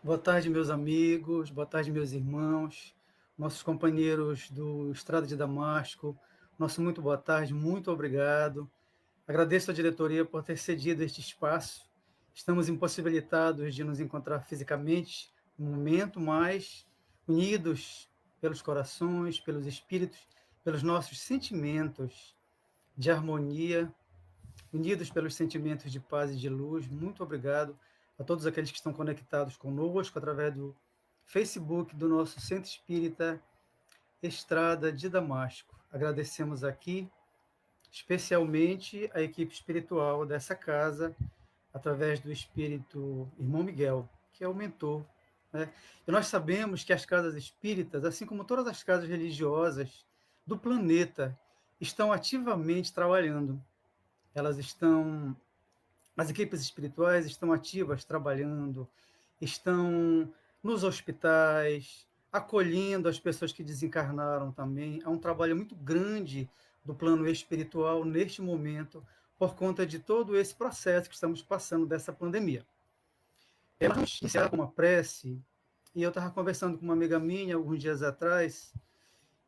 Boa tarde, meus amigos, boa tarde, meus irmãos, nossos companheiros do Estrada de Damasco. Nosso muito boa tarde, muito obrigado. Agradeço à diretoria por ter cedido este espaço. Estamos impossibilitados de nos encontrar fisicamente no momento, mas unidos pelos corações, pelos espíritos, pelos nossos sentimentos de harmonia, unidos pelos sentimentos de paz e de luz. Muito obrigado a todos aqueles que estão conectados conosco através do Facebook do nosso Centro Espírita Estrada de Damasco. Agradecemos aqui especialmente a equipe espiritual dessa casa, através do espírito Irmão Miguel, que é o mentor, né? E nós sabemos que as casas espíritas, assim como todas as casas religiosas do planeta, estão ativamente trabalhando. Elas estão As equipes espirituais estão ativas, trabalhando, estão nos hospitais, acolhendo as pessoas que desencarnaram também. Há um trabalho muito grande do plano espiritual neste momento, por conta de todo esse processo que estamos passando dessa pandemia. Vamos iniciar com uma prece, e eu estava conversando com uma amiga minha alguns dias atrás,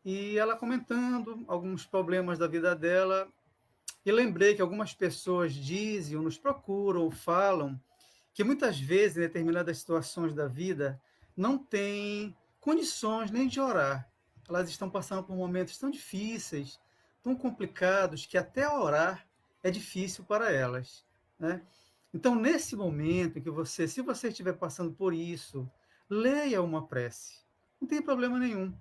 e ela comentando alguns problemas da vida dela, e lembrei que algumas pessoas dizem, ou nos procuram, ou falam, que muitas vezes, em determinadas situações da vida, não têm condições nem de orar. Elas estão passando por momentos tão difíceis, tão complicados, que até orar é difícil para elas, né? Então, nesse momento em que você, se você estiver passando por isso, leia uma prece. Não tem problema nenhum.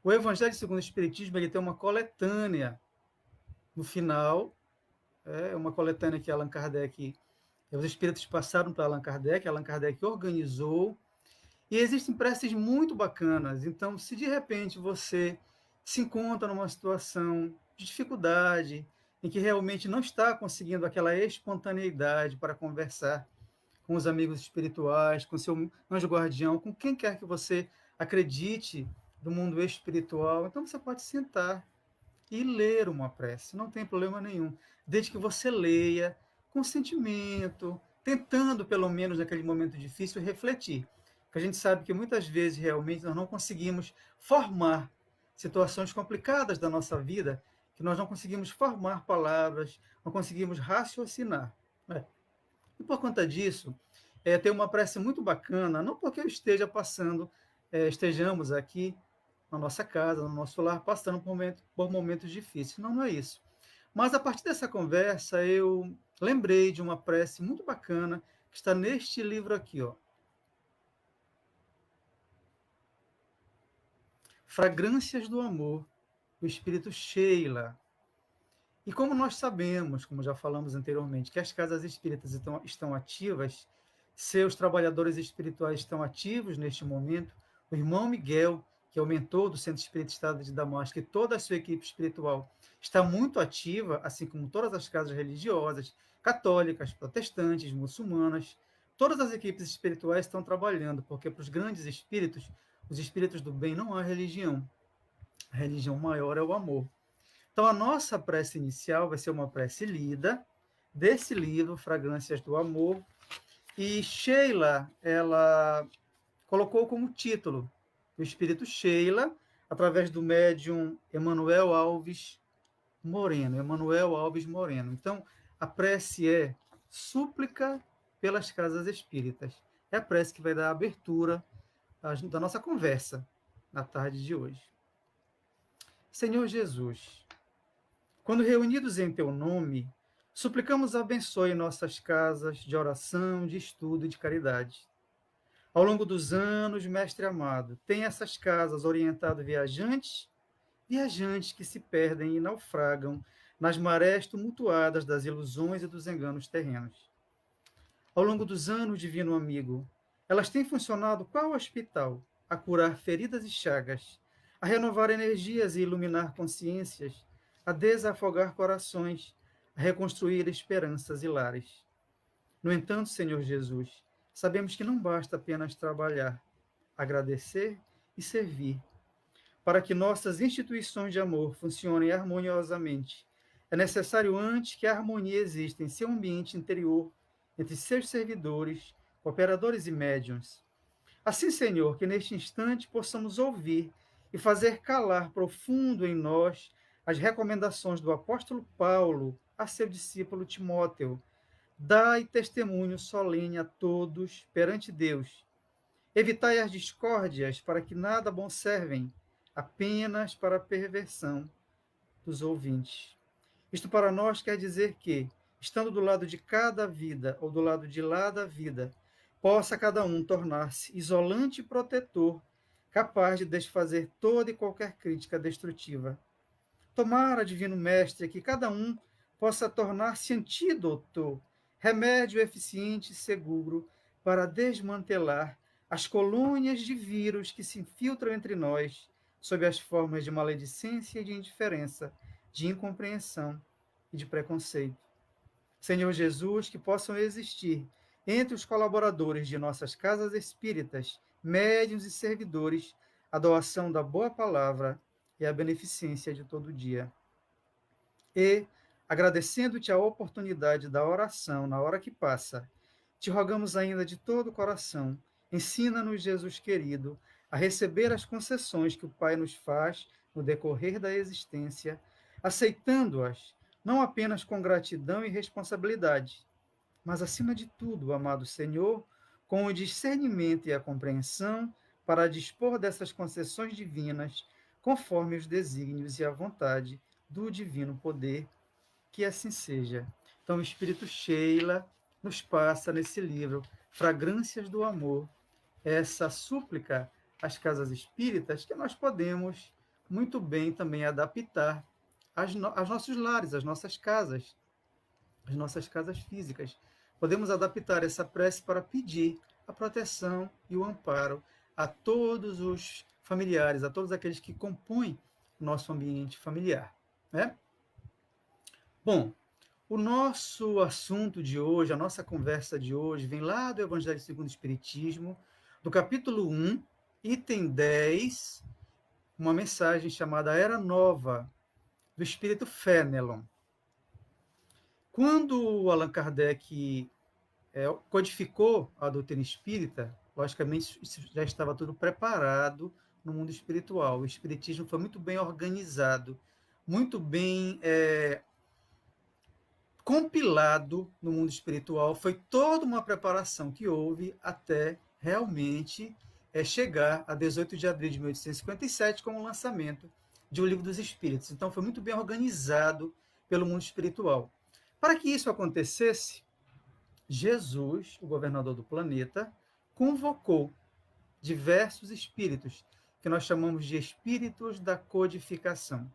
O Evangelho segundo o Espiritismo, ele tem uma coletânea no final, é uma coletânea que Allan Kardec, os espíritos passaram para Allan Kardec organizou, e existem preces muito bacanas. Então, se de repente você se encontra numa situação de dificuldade, em que realmente não está conseguindo aquela espontaneidade para conversar com os amigos espirituais, com seu anjo guardião, com quem quer que você acredite do mundo espiritual, então você pode sentar e ler uma prece, não tem problema nenhum, desde que você leia com sentimento, tentando, pelo menos naquele momento difícil, refletir. Porque a gente sabe que muitas vezes realmente nós não conseguimos formar situações complicadas da nossa vida, que nós não conseguimos formar palavras, não conseguimos raciocinar, né? E por conta disso, tem uma prece muito bacana, não porque eu esteja passando, estejamos aqui na nossa casa, no nosso lar, passando por momentos difíceis. Não, não é isso. Mas a partir dessa conversa, eu lembrei de uma prece muito bacana que está neste livro aqui, ó. Fragrâncias do Amor, do Espírito Sheila. E como nós sabemos, como já falamos anteriormente, que as casas espíritas estão ativas, seus trabalhadores espirituais estão ativos neste momento, o irmão Miguel, que é o mentor do Centro Espírita Estado de Damasco, e toda a sua equipe espiritual está muito ativa, assim como todas as casas religiosas, católicas, protestantes, muçulmanas. Todas as equipes espirituais estão trabalhando, porque para os grandes espíritos, os espíritos do bem, não há religião. A religião maior é o amor. Então, a nossa prece inicial vai ser uma prece lida desse livro, Fragrâncias do Amor. E Sheila, ela colocou como título o Espírito Sheila, através do médium Emanuel Alves Moreno. Emanuel Alves Moreno. Então, a prece é súplica pelas casas espíritas. É a prece que vai dar a abertura da nossa conversa na tarde de hoje. Senhor Jesus, quando reunidos em teu nome, suplicamos abençoe nossas casas de oração, de estudo e de caridade. Ao longo dos anos, mestre amado, tem essas casas orientado viajantes que se perdem e naufragam nas marés tumultuadas das ilusões e dos enganos terrenos. Ao longo dos anos, divino amigo, elas têm funcionado qual hospital? A curar feridas e chagas, a renovar energias e iluminar consciências, a desafogar corações, a reconstruir esperanças e lares. No entanto, Senhor Jesus, sabemos que não basta apenas trabalhar, agradecer e servir. Para que nossas instituições de amor funcionem harmoniosamente, é necessário antes que a harmonia exista em seu ambiente interior, entre seus servidores, cooperadores e médiuns. Assim, Senhor, que neste instante possamos ouvir e fazer calar profundo em nós as recomendações do apóstolo Paulo a seu discípulo Timóteo. Dai testemunho solene a todos perante Deus. Evitai as discórdias, para que nada bom servem, apenas para a perversão dos ouvintes. Isto para nós quer dizer que, estando do lado de cada vida ou do lado de lá da vida, possa cada um tornar-se isolante e protetor, capaz de desfazer toda e qualquer crítica destrutiva. Tomara, Divino Mestre, que cada um possa tornar-se antídoto, remédio eficiente e seguro para desmantelar as colônias de vírus que se infiltram entre nós, sob as formas de maledicência e de indiferença, de incompreensão e de preconceito. Senhor Jesus, que possam existir entre os colaboradores de nossas casas espíritas, médiuns e servidores, a doação da boa palavra e a beneficência de todo dia. E, agradecendo-te a oportunidade da oração na hora que passa, te rogamos ainda de todo o coração, ensina-nos, Jesus querido, a receber as concessões que o Pai nos faz no decorrer da existência, aceitando-as não apenas com gratidão e responsabilidade, mas, acima de tudo, amado Senhor, com o discernimento e a compreensão para dispor dessas concessões divinas, conforme os desígnios e a vontade do divino poder, que assim seja. Então, o Espírito Sheila nos passa nesse livro, Fragrâncias do Amor, essa súplica às casas espíritas que nós podemos muito bem também adaptar aos nossos lares, às nossas casas físicas. Podemos adaptar essa prece para pedir a proteção e o amparo a todos os familiares, a todos aqueles que compõem o nosso ambiente familiar, né? Bom, o nosso assunto de hoje, a nossa conversa de hoje, vem lá do Evangelho segundo o Espiritismo, do capítulo 1, item 10, uma mensagem chamada Era Nova, do Espírito Fénelon. Quando Allan Kardec codificou a doutrina espírita, logicamente isso já estava tudo preparado no mundo espiritual. O espiritismo foi muito bem organizado, muito bem compilado no mundo espiritual. Foi toda uma preparação que houve até realmente chegar a 18 de abril de 1857 com o lançamento de O Livro dos Espíritos. Então foi muito bem organizado pelo mundo espiritual. Para que isso acontecesse, Jesus, o governador do planeta, convocou diversos espíritos, que nós chamamos de espíritos da codificação.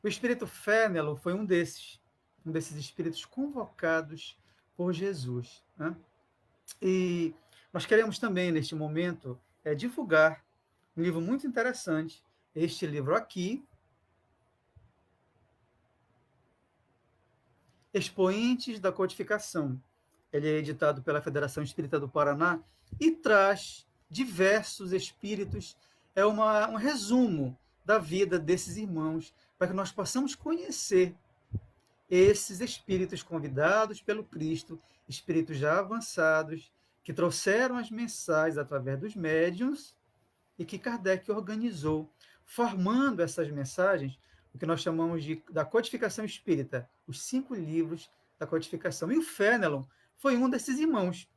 O espírito Fénelon foi um desses espíritos convocados por Jesus, né? E nós queremos também, neste momento, divulgar um livro muito interessante, este livro aqui, Expoentes da Codificação. Ele é editado pela Federação Espírita do Paraná e traz diversos espíritos, um resumo da vida desses irmãos, para que nós possamos conhecer esses espíritos convidados pelo Cristo, espíritos já avançados, que trouxeram as mensagens através dos médiuns e que Kardec organizou, formando essas mensagens, o que nós chamamos da codificação espírita, os 5 livros da codificação. E o Fénelon foi um desses irmãos.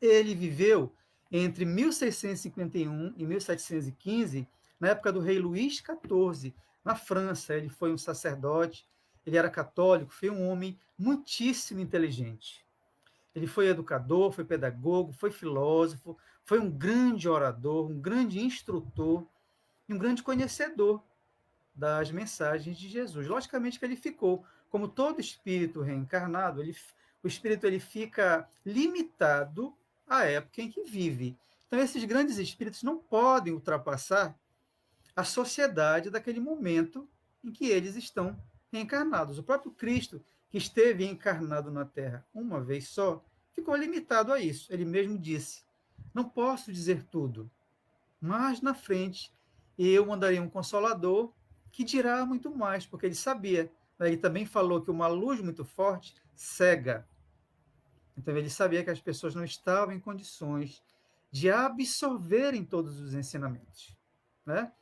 Ele viveu entre 1651 e 1715, na época do rei Luís XIV, na França. Ele foi um sacerdote, ele era católico, foi um homem muitíssimo inteligente. Ele foi educador, foi pedagogo, foi filósofo, foi um grande orador, um grande instrutor e um grande conhecedor das mensagens de Jesus. Logicamente que ele ficou, como todo espírito reencarnado, o espírito ele fica limitado à época em que vive. Então, esses grandes espíritos não podem ultrapassar a sociedade daquele momento em que eles estão reencarnados. O próprio Cristo, que esteve encarnado na Terra uma vez só, ficou limitado a isso. Ele mesmo disse: não posso dizer tudo, mas na frente eu mandarei um consolador que dirá muito mais, porque ele sabia. Ele também falou que uma luz muito forte cega. Então ele sabia que as pessoas não estavam em condições de absorverem todos os ensinamentos, né?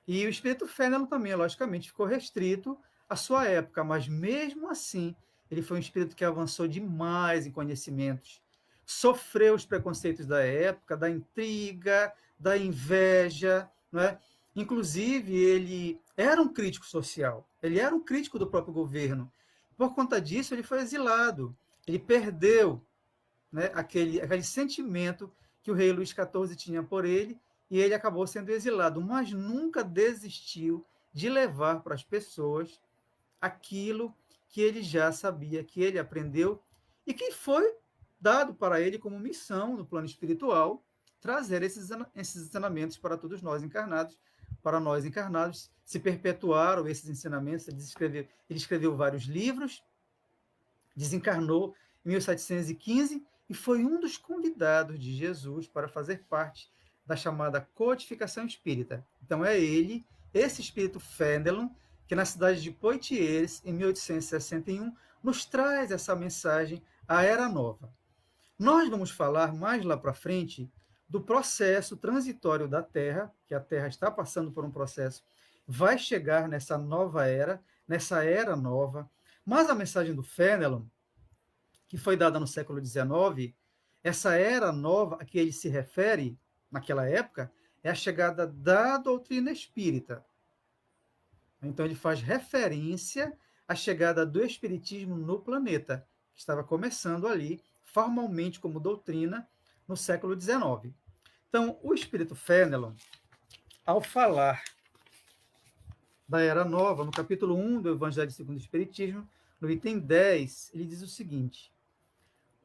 E o espírito Fenelon também, logicamente, ficou restrito à sua época, mas mesmo assim, ele foi um espírito que avançou demais em conhecimentos, sofreu os preconceitos da época, da intriga, da inveja, né? Inclusive, ele era um crítico social, ele era um crítico do próprio governo. Por conta disso, ele foi exilado, ele perdeu, né, aquele sentimento que o rei Luís XIV tinha por ele, e ele acabou sendo exilado, mas nunca desistiu de levar para as pessoas aquilo que ele já sabia, que ele aprendeu e que foi dado para ele como missão no plano espiritual, trazer esses ensinamentos para todos nós encarnados. Para nós encarnados, se perpetuaram esses ensinamentos. Ele escreveu vários livros, desencarnou em 1715 e foi um dos convidados de Jesus para fazer parte da chamada codificação espírita. Então é ele, esse espírito Fenelon, que na cidade de Poitiers, em 1861, nos traz essa mensagem, a Era Nova. Nós vamos falar mais lá para frente do processo transitório da Terra, que a Terra está passando por um processo, vai chegar nessa nova era, nessa era nova, mas a mensagem do Fenelon, que foi dada no século XIX, essa era nova a que ele se refere, naquela época, é a chegada da doutrina espírita. Então ele faz referência à chegada do espiritismo no planeta, que estava começando ali, formalmente como doutrina, no século XIX. Então, o espírito Fenelon, ao falar da Era Nova, no capítulo 1 do Evangelho segundo o Espiritismo, no item 10, ele diz o seguinte: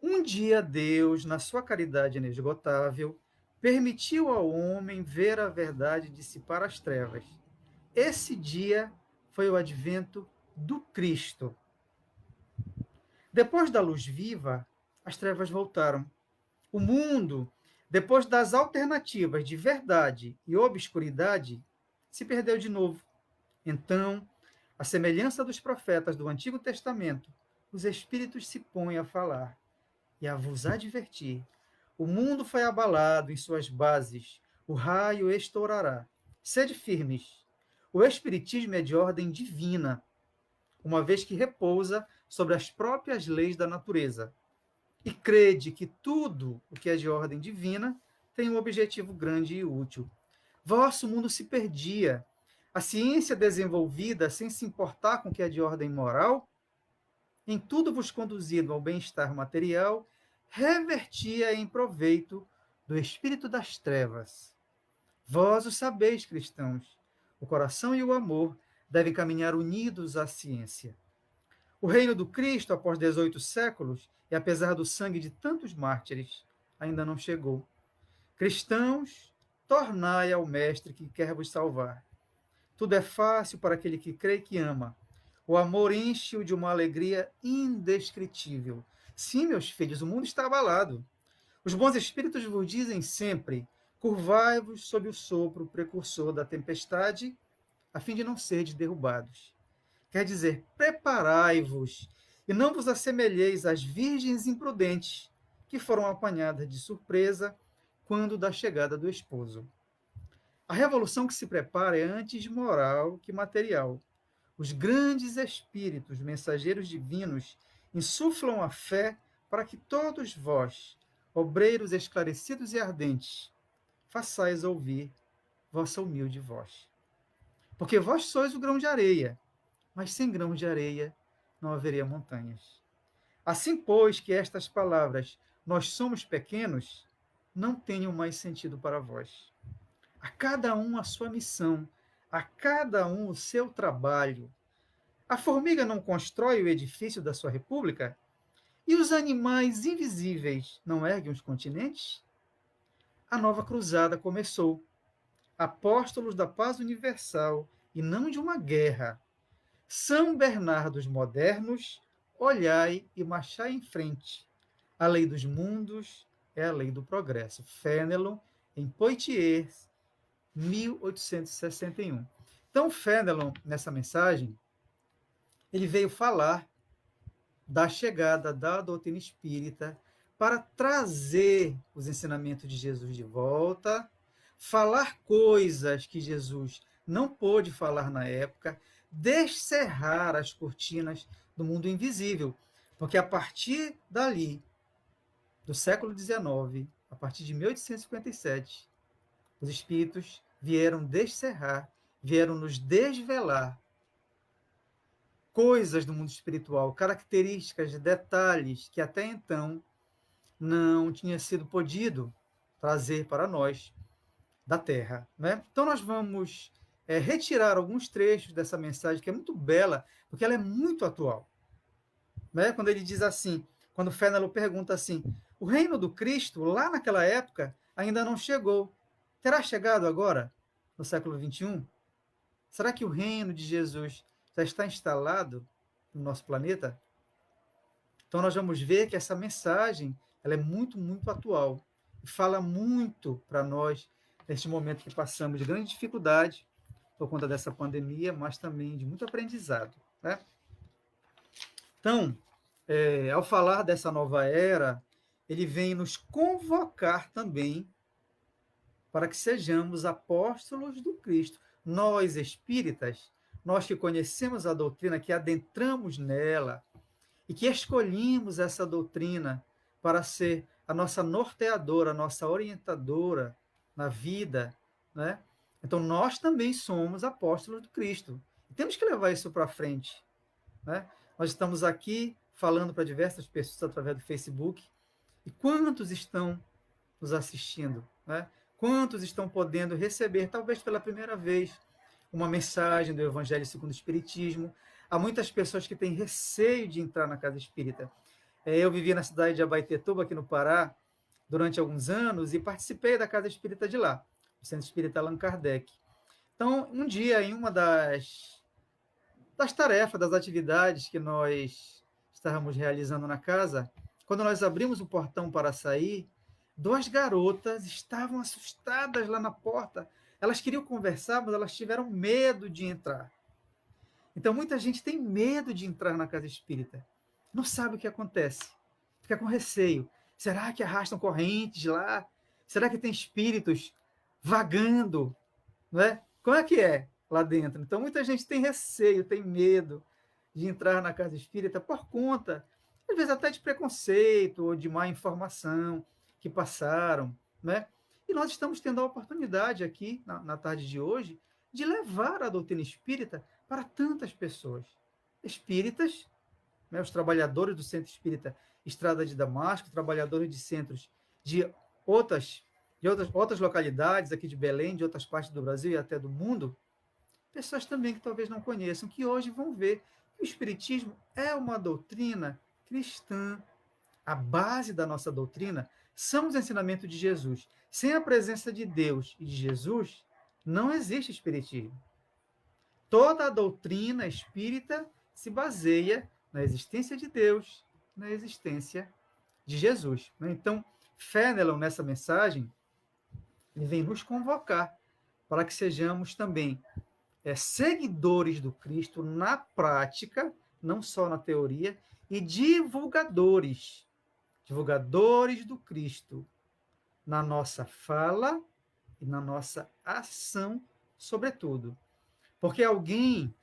um dia Deus, na sua caridade inesgotável, permitiu ao homem ver a verdade dissipar as trevas. Esse dia foi o advento do Cristo. Depois da luz viva, as trevas voltaram. O mundo, depois das alternativas de verdade e obscuridade, se perdeu de novo. Então, à semelhança dos profetas do Antigo Testamento, os espíritos se põem a falar e a vos advertir. O mundo foi abalado em suas bases, o raio estourará. Sede firmes. O espiritismo é de ordem divina, uma vez que repousa sobre as próprias leis da natureza. E crede que tudo o que é de ordem divina tem um objetivo grande e útil. Vosso mundo se perdia. A ciência desenvolvida, sem se importar com o que é de ordem moral, em tudo vos conduzido ao bem-estar material, revertia em proveito do espírito das trevas. Vós o sabeis, cristãos, o coração e o amor devem caminhar unidos à ciência. O reino do Cristo, após 18 séculos, e apesar do sangue de tantos mártires, ainda não chegou. Cristãos, tornai ao Mestre que quer vos salvar. Tudo é fácil para aquele que crê e que ama. O amor enche-o de uma alegria indescritível. Sim, meus filhos, o mundo está abalado. Os bons espíritos vos dizem sempre: curvai-vos sob o sopro precursor da tempestade, a fim de não serdes derrubados. Quer dizer, preparai-vos e não vos assemelheis às virgens imprudentes que foram apanhadas de surpresa quando da chegada do esposo. A revolução que se prepara é antes moral que material. Os grandes espíritos, mensageiros divinos, insuflam a fé para que todos vós, obreiros esclarecidos e ardentes, façais ouvir vossa humilde voz. Porque vós sois o grão de areia, mas sem grãos de areia não haveria montanhas. Assim, pois, que estas palavras, nós somos pequenos, não tenham mais sentido para vós. A cada um a sua missão, a cada um o seu trabalho. A formiga não constrói o edifício da sua república? E os animais invisíveis não erguem os continentes? A nova cruzada começou. Apóstolos da paz universal e não de uma guerra. São Bernardos modernos, olhai e marchai em frente. A lei dos mundos é a lei do progresso. Fenelon, em Poitiers, 1861. Então, Fenelon, nessa mensagem, ele veio falar da chegada da doutrina espírita para trazer os ensinamentos de Jesus de volta, falar coisas que Jesus não pôde falar na época, descerrar as cortinas do mundo invisível. Porque a partir dali, do século XIX, a partir de 1857, os espíritos vieram descerrar, vieram nos desvelar coisas do mundo espiritual, características, detalhes que até então não tinha sido podido trazer para nós da Terra. Né? Então nós vamos retirar alguns trechos dessa mensagem, que é muito bela, porque ela é muito atual. Né? Quando ele diz assim, quando Fénelon pergunta assim, o reino do Cristo, lá naquela época, ainda não chegou. Terá chegado agora, no século XXI? Será que o reino de Jesus já está instalado no nosso planeta? Então nós vamos ver que essa mensagem ela é muito, muito atual e fala muito para nós neste momento que passamos de grande dificuldade por conta dessa pandemia, mas também de muito aprendizado. Né? Então, ao falar dessa nova era, ele vem nos convocar também para que sejamos apóstolos do Cristo. Nós, espíritas, nós que conhecemos a doutrina, que adentramos nela e que escolhemos essa doutrina para ser a nossa norteadora, a nossa orientadora na vida, né? Então, nós também somos apóstolos do Cristo. E temos que levar isso para frente. Né? Nós estamos aqui falando para diversas pessoas através do Facebook. E quantos estão nos assistindo? Né? Quantos estão podendo receber, talvez pela primeira vez, uma mensagem do Evangelho segundo o Espiritismo? Há muitas pessoas que têm receio de entrar na casa espírita. Eu vivia na cidade de Abaetetuba, aqui no Pará, durante alguns anos, e participei da casa espírita de lá, o Centro Espírita Allan Kardec. Então, um dia, em uma das tarefas, das atividades que nós estávamos realizando na casa, quando nós abrimos o portão para sair, duas garotas estavam assustadas lá na porta. Elas queriam conversar, mas elas tiveram medo de entrar. Então, muita gente tem medo de entrar na casa espírita. Não sabe o que acontece. Fica com receio. Será que arrastam correntes lá? Será que tem espíritos vagando? Não é? Como é que é lá dentro? Então, muita gente tem receio, tem medo de entrar na casa espírita por conta, às vezes até de preconceito ou de má informação que passaram. Né? E nós estamos tendo a oportunidade aqui, na tarde de hoje, de levar a doutrina espírita para tantas pessoas. Espíritas, né, os trabalhadores do Centro Espírita Estrada de Damasco, trabalhadores de centros de outras localidades aqui de Belém, de outras partes do Brasil e até do mundo, pessoas também que talvez não conheçam, que hoje vão ver que o Espiritismo é uma doutrina cristã. A base da nossa doutrina são os ensinamentos de Jesus. Sem a presença de Deus e de Jesus, não existe Espiritismo. Toda a doutrina espírita se baseia na existência de Deus, na existência de Jesus. Então, Fénelon, nessa mensagem, ele vem nos convocar para que sejamos também seguidores do Cristo na prática, não só na teoria, e divulgadores do Cristo na nossa fala e na nossa ação, sobretudo. Porque alguém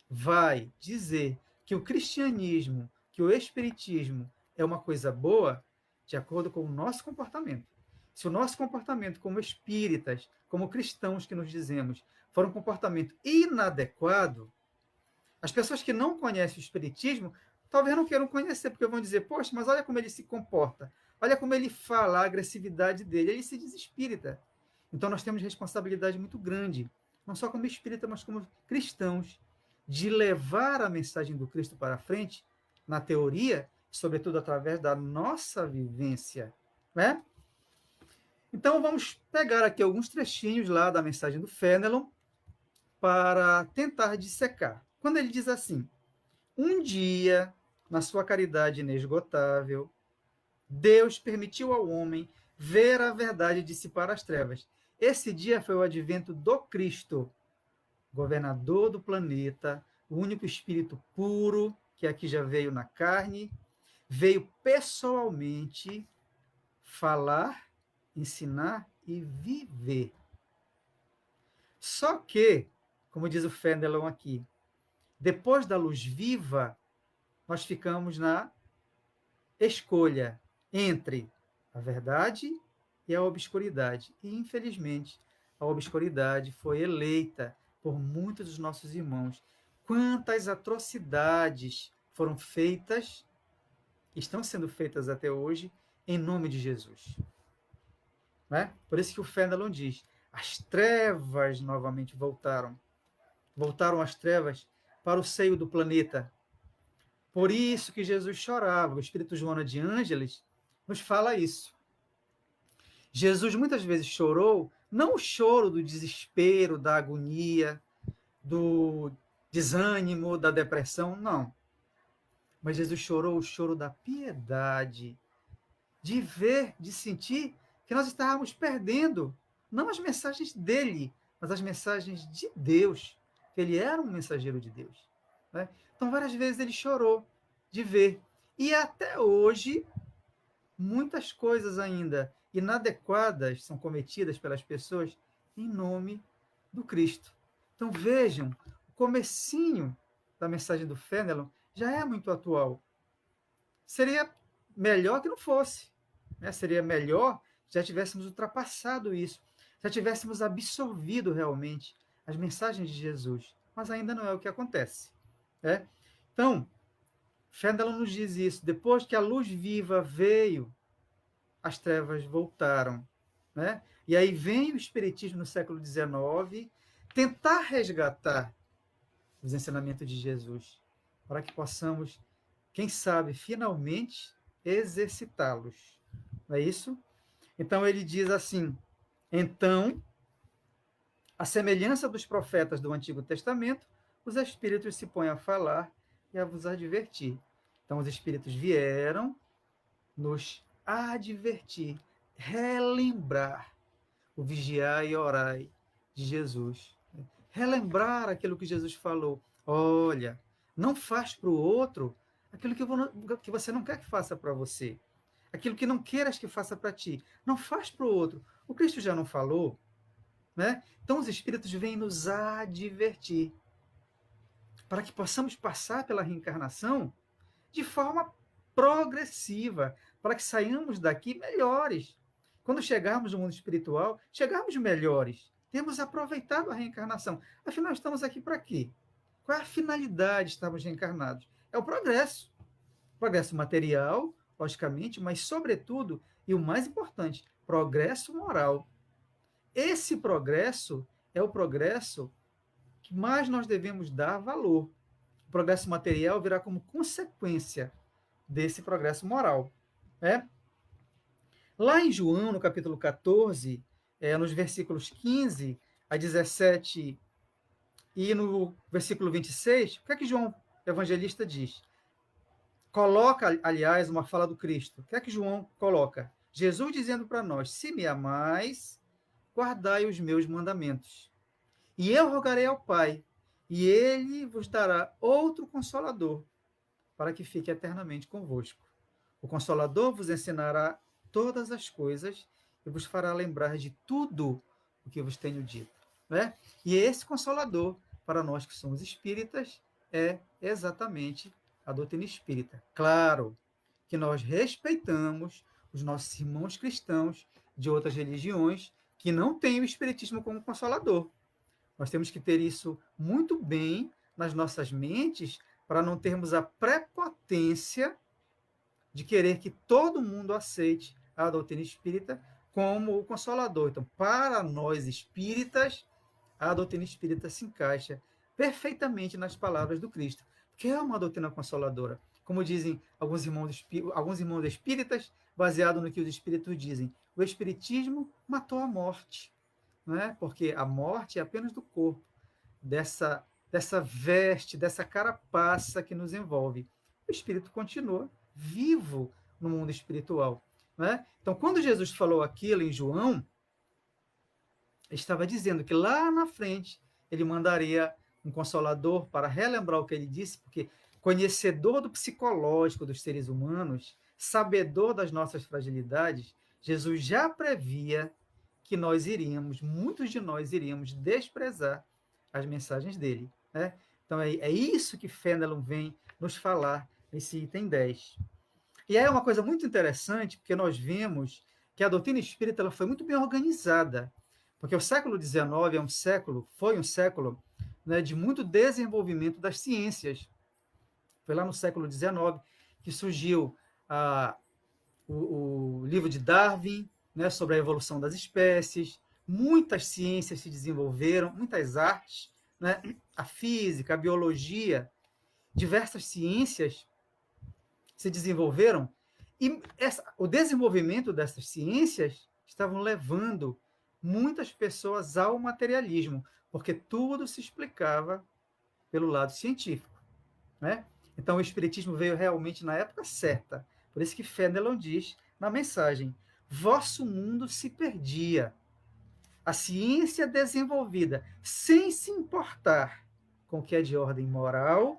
vai dizer que o cristianismo, que o espiritismo é uma coisa boa, de acordo com o nosso comportamento. Se o nosso comportamento como espíritas, como cristãos que nos dizemos, for um comportamento inadequado, as pessoas que não conhecem o espiritismo talvez não queiram conhecer, porque vão dizer, poxa, mas olha como ele se comporta, olha como ele fala, a agressividade dele, ele se diz espírita. Então nós temos responsabilidade muito grande, não só como espírita, mas como cristãos, de levar a mensagem do Cristo para frente, na teoria, sobretudo através da nossa vivência. Né? Então vamos pegar aqui alguns trechinhos lá da mensagem do Fénelon para tentar dissecar. Quando ele diz assim, um dia, na sua caridade inesgotável, Deus permitiu ao homem ver a verdade dissipar as trevas. Esse dia foi o advento do Cristo, governador do planeta, o único espírito puro que aqui já veio na carne, veio pessoalmente falar, ensinar e viver. Só que, como diz o Fenelon aqui, depois da luz viva, nós ficamos na escolha entre a verdade e a obscuridade. E, infelizmente, a obscuridade foi eleita por muitos dos nossos irmãos. Quantas atrocidades foram feitas, estão sendo feitas até hoje, em nome de Jesus. Né? Por isso que o Fenelon diz, as trevas novamente voltaram. Voltaram as trevas para o seio do planeta. Por isso que Jesus chorava. O Espírito Joana de Ângeles nos fala isso. Jesus muitas vezes chorou, não o choro do desespero, da agonia, do desânimo, da depressão, não. Mas Jesus chorou o choro da piedade, de ver, de sentir que nós estávamos perdendo, não as mensagens dele, mas as mensagens de Deus, que ele era um mensageiro de Deus. Né? Então, várias vezes ele chorou de ver. E até hoje, muitas coisas ainda inadequadas são cometidas pelas pessoas em nome do Cristo. Então, vejam, o comecinho da mensagem do Fenelon já é muito atual. Seria melhor que não fosse. Né? Seria melhor se já tivéssemos ultrapassado isso, já tivéssemos absorvido realmente as mensagens de Jesus. Mas ainda não é o que acontece. Né? Então, Fenelon nos diz isso. Depois que a luz viva veio, as trevas voltaram. Né? E aí vem o Espiritismo no século XIX tentar resgatar os ensinamentos de Jesus, para que possamos, quem sabe, finalmente exercitá-los. Não é isso? Então ele diz assim, então, à semelhança dos profetas do Antigo Testamento, os Espíritos se põem a falar e a vos advertir. Então os Espíritos vieram nos advertir, relembrar o vigiar e orai de Jesus. Relembrar aquilo que Jesus falou. Olha, não faz para o outro aquilo que você não quer que faça para você. Aquilo que não queiras que faça para ti. Não faz para o outro. O Cristo já não falou? Né? Então os Espíritos vêm nos advertir para que possamos passar pela reencarnação de forma progressiva, para que saiamos daqui melhores. Quando chegarmos no mundo espiritual, chegarmos melhores. Temos aproveitado a reencarnação. Afinal, estamos aqui para quê? Qual é a finalidade de estarmos reencarnados? É o progresso. Progresso material, logicamente, mas, sobretudo, e o mais importante, progresso moral. Esse progresso é o progresso que mais nós devemos dar valor. O progresso material virá como consequência desse progresso moral. Né? Lá em João, no capítulo 14, nos versículos 15 a 17 e no versículo 26, o que é que João Evangelista diz? Coloca, aliás, uma fala do Cristo. O que é que João coloca? Jesus dizendo para nós, se me amais, guardai os meus mandamentos. E eu rogarei ao Pai, e ele vos dará outro Consolador, para que fique eternamente convosco. O Consolador vos ensinará todas as coisas e vos fará lembrar de tudo o que vos tenho dito. Né? E esse Consolador, para nós que somos espíritas, é exatamente a doutrina espírita. Claro que nós respeitamos os nossos irmãos cristãos de outras religiões que não têm o espiritismo como consolador. Nós temos que ter isso muito bem nas nossas mentes para não termos a prepotência de querer que todo mundo aceite a doutrina espírita como o consolador. Então, para nós espíritas, a doutrina espírita se encaixa perfeitamente nas palavras do Cristo, que é uma doutrina consoladora. Como dizem alguns irmãos espíritas, baseado no que os espíritos dizem, o espiritismo matou a morte, né? Porque a morte é apenas do corpo, dessa veste, dessa carapaça que nos envolve. O espírito continua vivo no mundo espiritual. Né? Então, quando Jesus falou aquilo em João, ele estava dizendo que lá na frente ele mandaria um consolador para relembrar o que ele disse, porque conhecedor do psicológico dos seres humanos, sabedor das nossas fragilidades, Jesus já previa que muitos de nós iríamos desprezar as mensagens dele. Né? Então é isso que Fenelon vem nos falar nesse item 10. E aí é uma coisa muito interessante, porque nós vemos que a doutrina espírita ela foi muito bem organizada, porque o século XIX foi um século, né, de muito desenvolvimento das ciências. Foi lá no século XIX que surgiu o livro de Darwin, né, sobre a evolução das espécies. Muitas ciências se desenvolveram, muitas artes, né, a física, a biologia, diversas ciências se desenvolveram, e o desenvolvimento dessas ciências estavam levando muitas pessoas ao materialismo, porque tudo se explicava pelo lado científico. Né? Então, o Espiritismo veio realmente na época certa. Por isso que Fenelon diz na mensagem: vosso mundo se perdia. A ciência desenvolvida, sem se importar com o que é de ordem moral,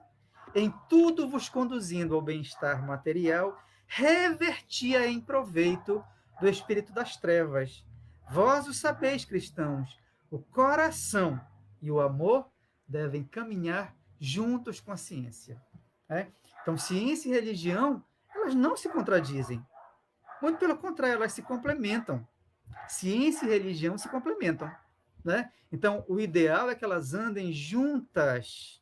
em tudo vos conduzindo ao bem-estar material, revertia em proveito do espírito das trevas. Vós o sabeis, cristãos, o coração e o amor devem caminhar juntos com a ciência. Né? Então, ciência e religião, elas não se contradizem. Muito pelo contrário, elas se complementam. Ciência e religião se complementam. Né? Então, o ideal é que elas andem juntas.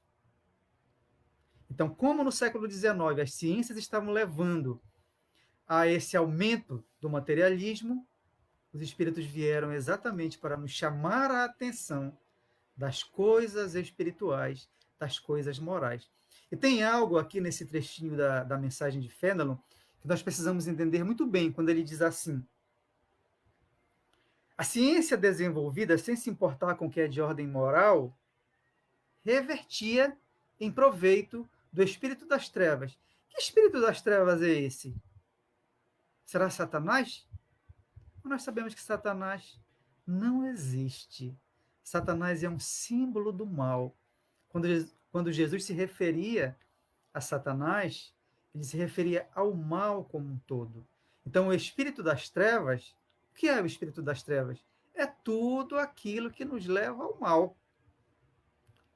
Então, como no século XIX as ciências estavam levando a esse aumento do materialismo, os espíritos vieram exatamente para nos chamar a atenção das coisas espirituais, das coisas morais. E tem algo aqui nesse trechinho da mensagem de Fenelon que nós precisamos entender muito bem, quando ele diz assim: a ciência desenvolvida, sem se importar com o que é de ordem moral, revertia em proveito do espírito das trevas. Que espírito das trevas é esse? Será Satanás? Nós sabemos que Satanás não existe. Satanás é um símbolo do mal. Quando Jesus se referia a Satanás, ele se referia ao mal como um todo. Então, o espírito das trevas, o que é o espírito das trevas? É tudo aquilo que nos leva ao mal.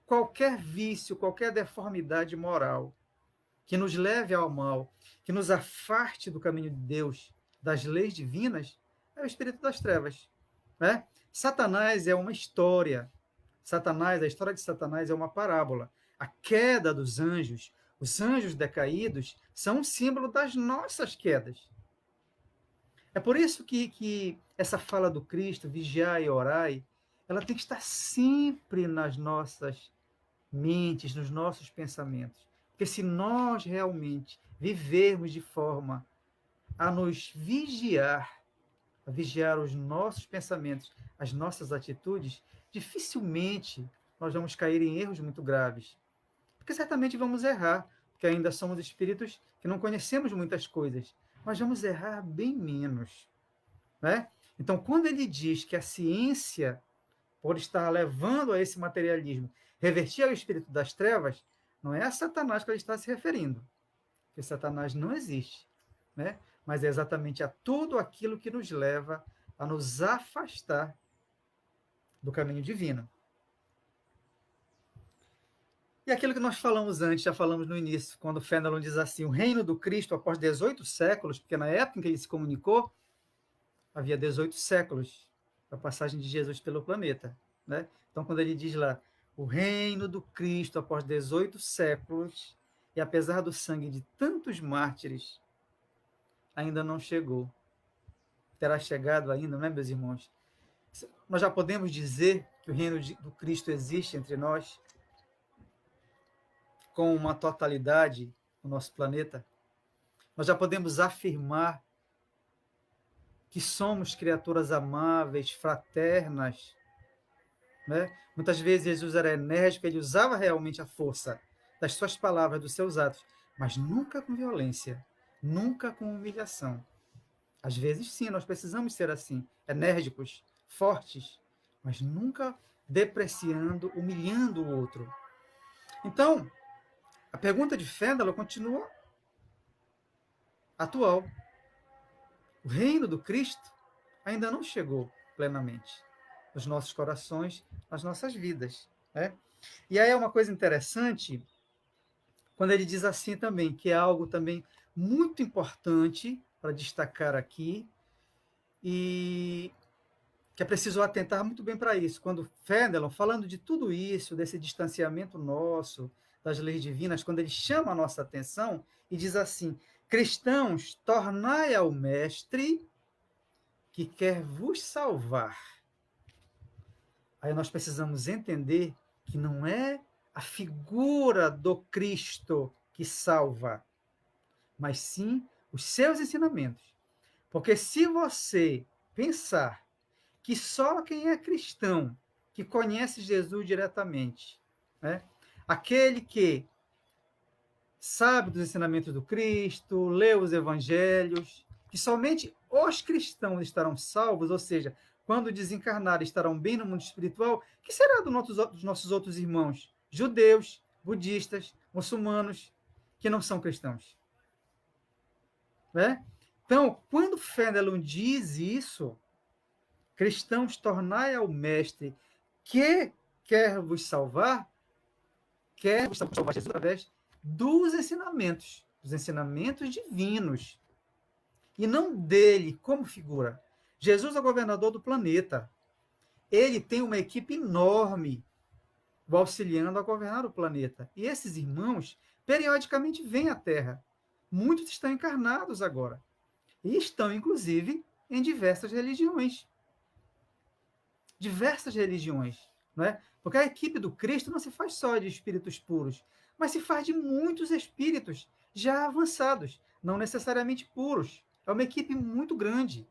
Qualquer vício, qualquer deformidade moral que nos leve ao mal, que nos afaste do caminho de Deus, das leis divinas, é o espírito das trevas. Né? Satanás é uma história. A história de Satanás é uma parábola. A queda dos anjos, os anjos decaídos, são um símbolo das nossas quedas. É por isso que essa fala do Cristo, vigiai e orai, ela tem que estar sempre nas nossas mentes, nos nossos pensamentos. Porque se nós realmente vivermos de forma a nos vigiar, a vigiar os nossos pensamentos, as nossas atitudes, dificilmente nós vamos cair em erros muito graves. Porque certamente vamos errar, porque ainda somos espíritos que não conhecemos muitas coisas, mas vamos errar bem menos. Né? Então, quando ele diz que a ciência, por estar levando a esse materialismo, revertir ao espírito das trevas, não é a Satanás que ele está se referindo, porque Satanás não existe, né? Mas é exatamente a tudo aquilo que nos leva a nos afastar do caminho divino. E aquilo que nós falamos antes, já falamos no início, quando Fenelon diz assim: o reino do Cristo após 18 séculos, porque na época em que ele se comunicou, havia 18 séculos da passagem de Jesus pelo planeta. Né? Então, quando ele diz lá, o reino do Cristo após 18 séculos, e apesar do sangue de tantos mártires, ainda não chegou. Terá chegado ainda, não é, meus irmãos? Nós já podemos dizer que o reino do Cristo existe entre nós com uma totalidade no nosso planeta. Nós já podemos afirmar que somos criaturas amáveis, fraternas. Né? Muitas vezes Jesus era enérgico, ele usava realmente a força das suas palavras, dos seus atos, mas nunca com violência, nunca com humilhação. Às vezes, sim, nós precisamos ser assim, enérgicos, fortes, mas nunca depreciando, humilhando o outro. Então, A pergunta de Fendel continua atual. O reino do Cristo ainda não chegou plenamente nos nossos corações, nas nossas vidas. Né? E aí é uma coisa interessante quando ele diz assim também, que é algo também muito importante para destacar aqui, e que é preciso atentar muito bem para isso. Quando Fenelon, falando de tudo isso, desse distanciamento nosso, das leis divinas, quando ele chama a nossa atenção e diz assim: cristãos, tornai ao Mestre que quer vos salvar. Aí nós precisamos entender que não é a figura do Cristo que salva, mas sim os seus ensinamentos. Porque se você pensar que só quem é cristão, que conhece Jesus diretamente, né? Aquele que sabe dos ensinamentos do Cristo, lê os evangelhos, que somente os cristãos estarão salvos, ou seja, quando desencarnarem estarão bem no mundo espiritual, que será dos nossos outros irmãos, judeus, budistas, muçulmanos, que não são cristãos? Né? Então, quando Fenelon diz isso, cristãos, tornai ao Mestre que quer vos salvar, quer vos salvar Jesus através dos ensinamentos divinos, e não dele como figura. Jesus é o governador do planeta. Ele tem uma equipe enorme o auxiliando a governar o planeta. E esses irmãos, periodicamente, vêm à Terra. Muitos estão encarnados agora. E estão, inclusive, em diversas religiões. Diversas religiões. Não é? Porque a equipe do Cristo não se faz só de espíritos puros, mas se faz de muitos espíritos já avançados, não necessariamente puros. É uma equipe muito grande.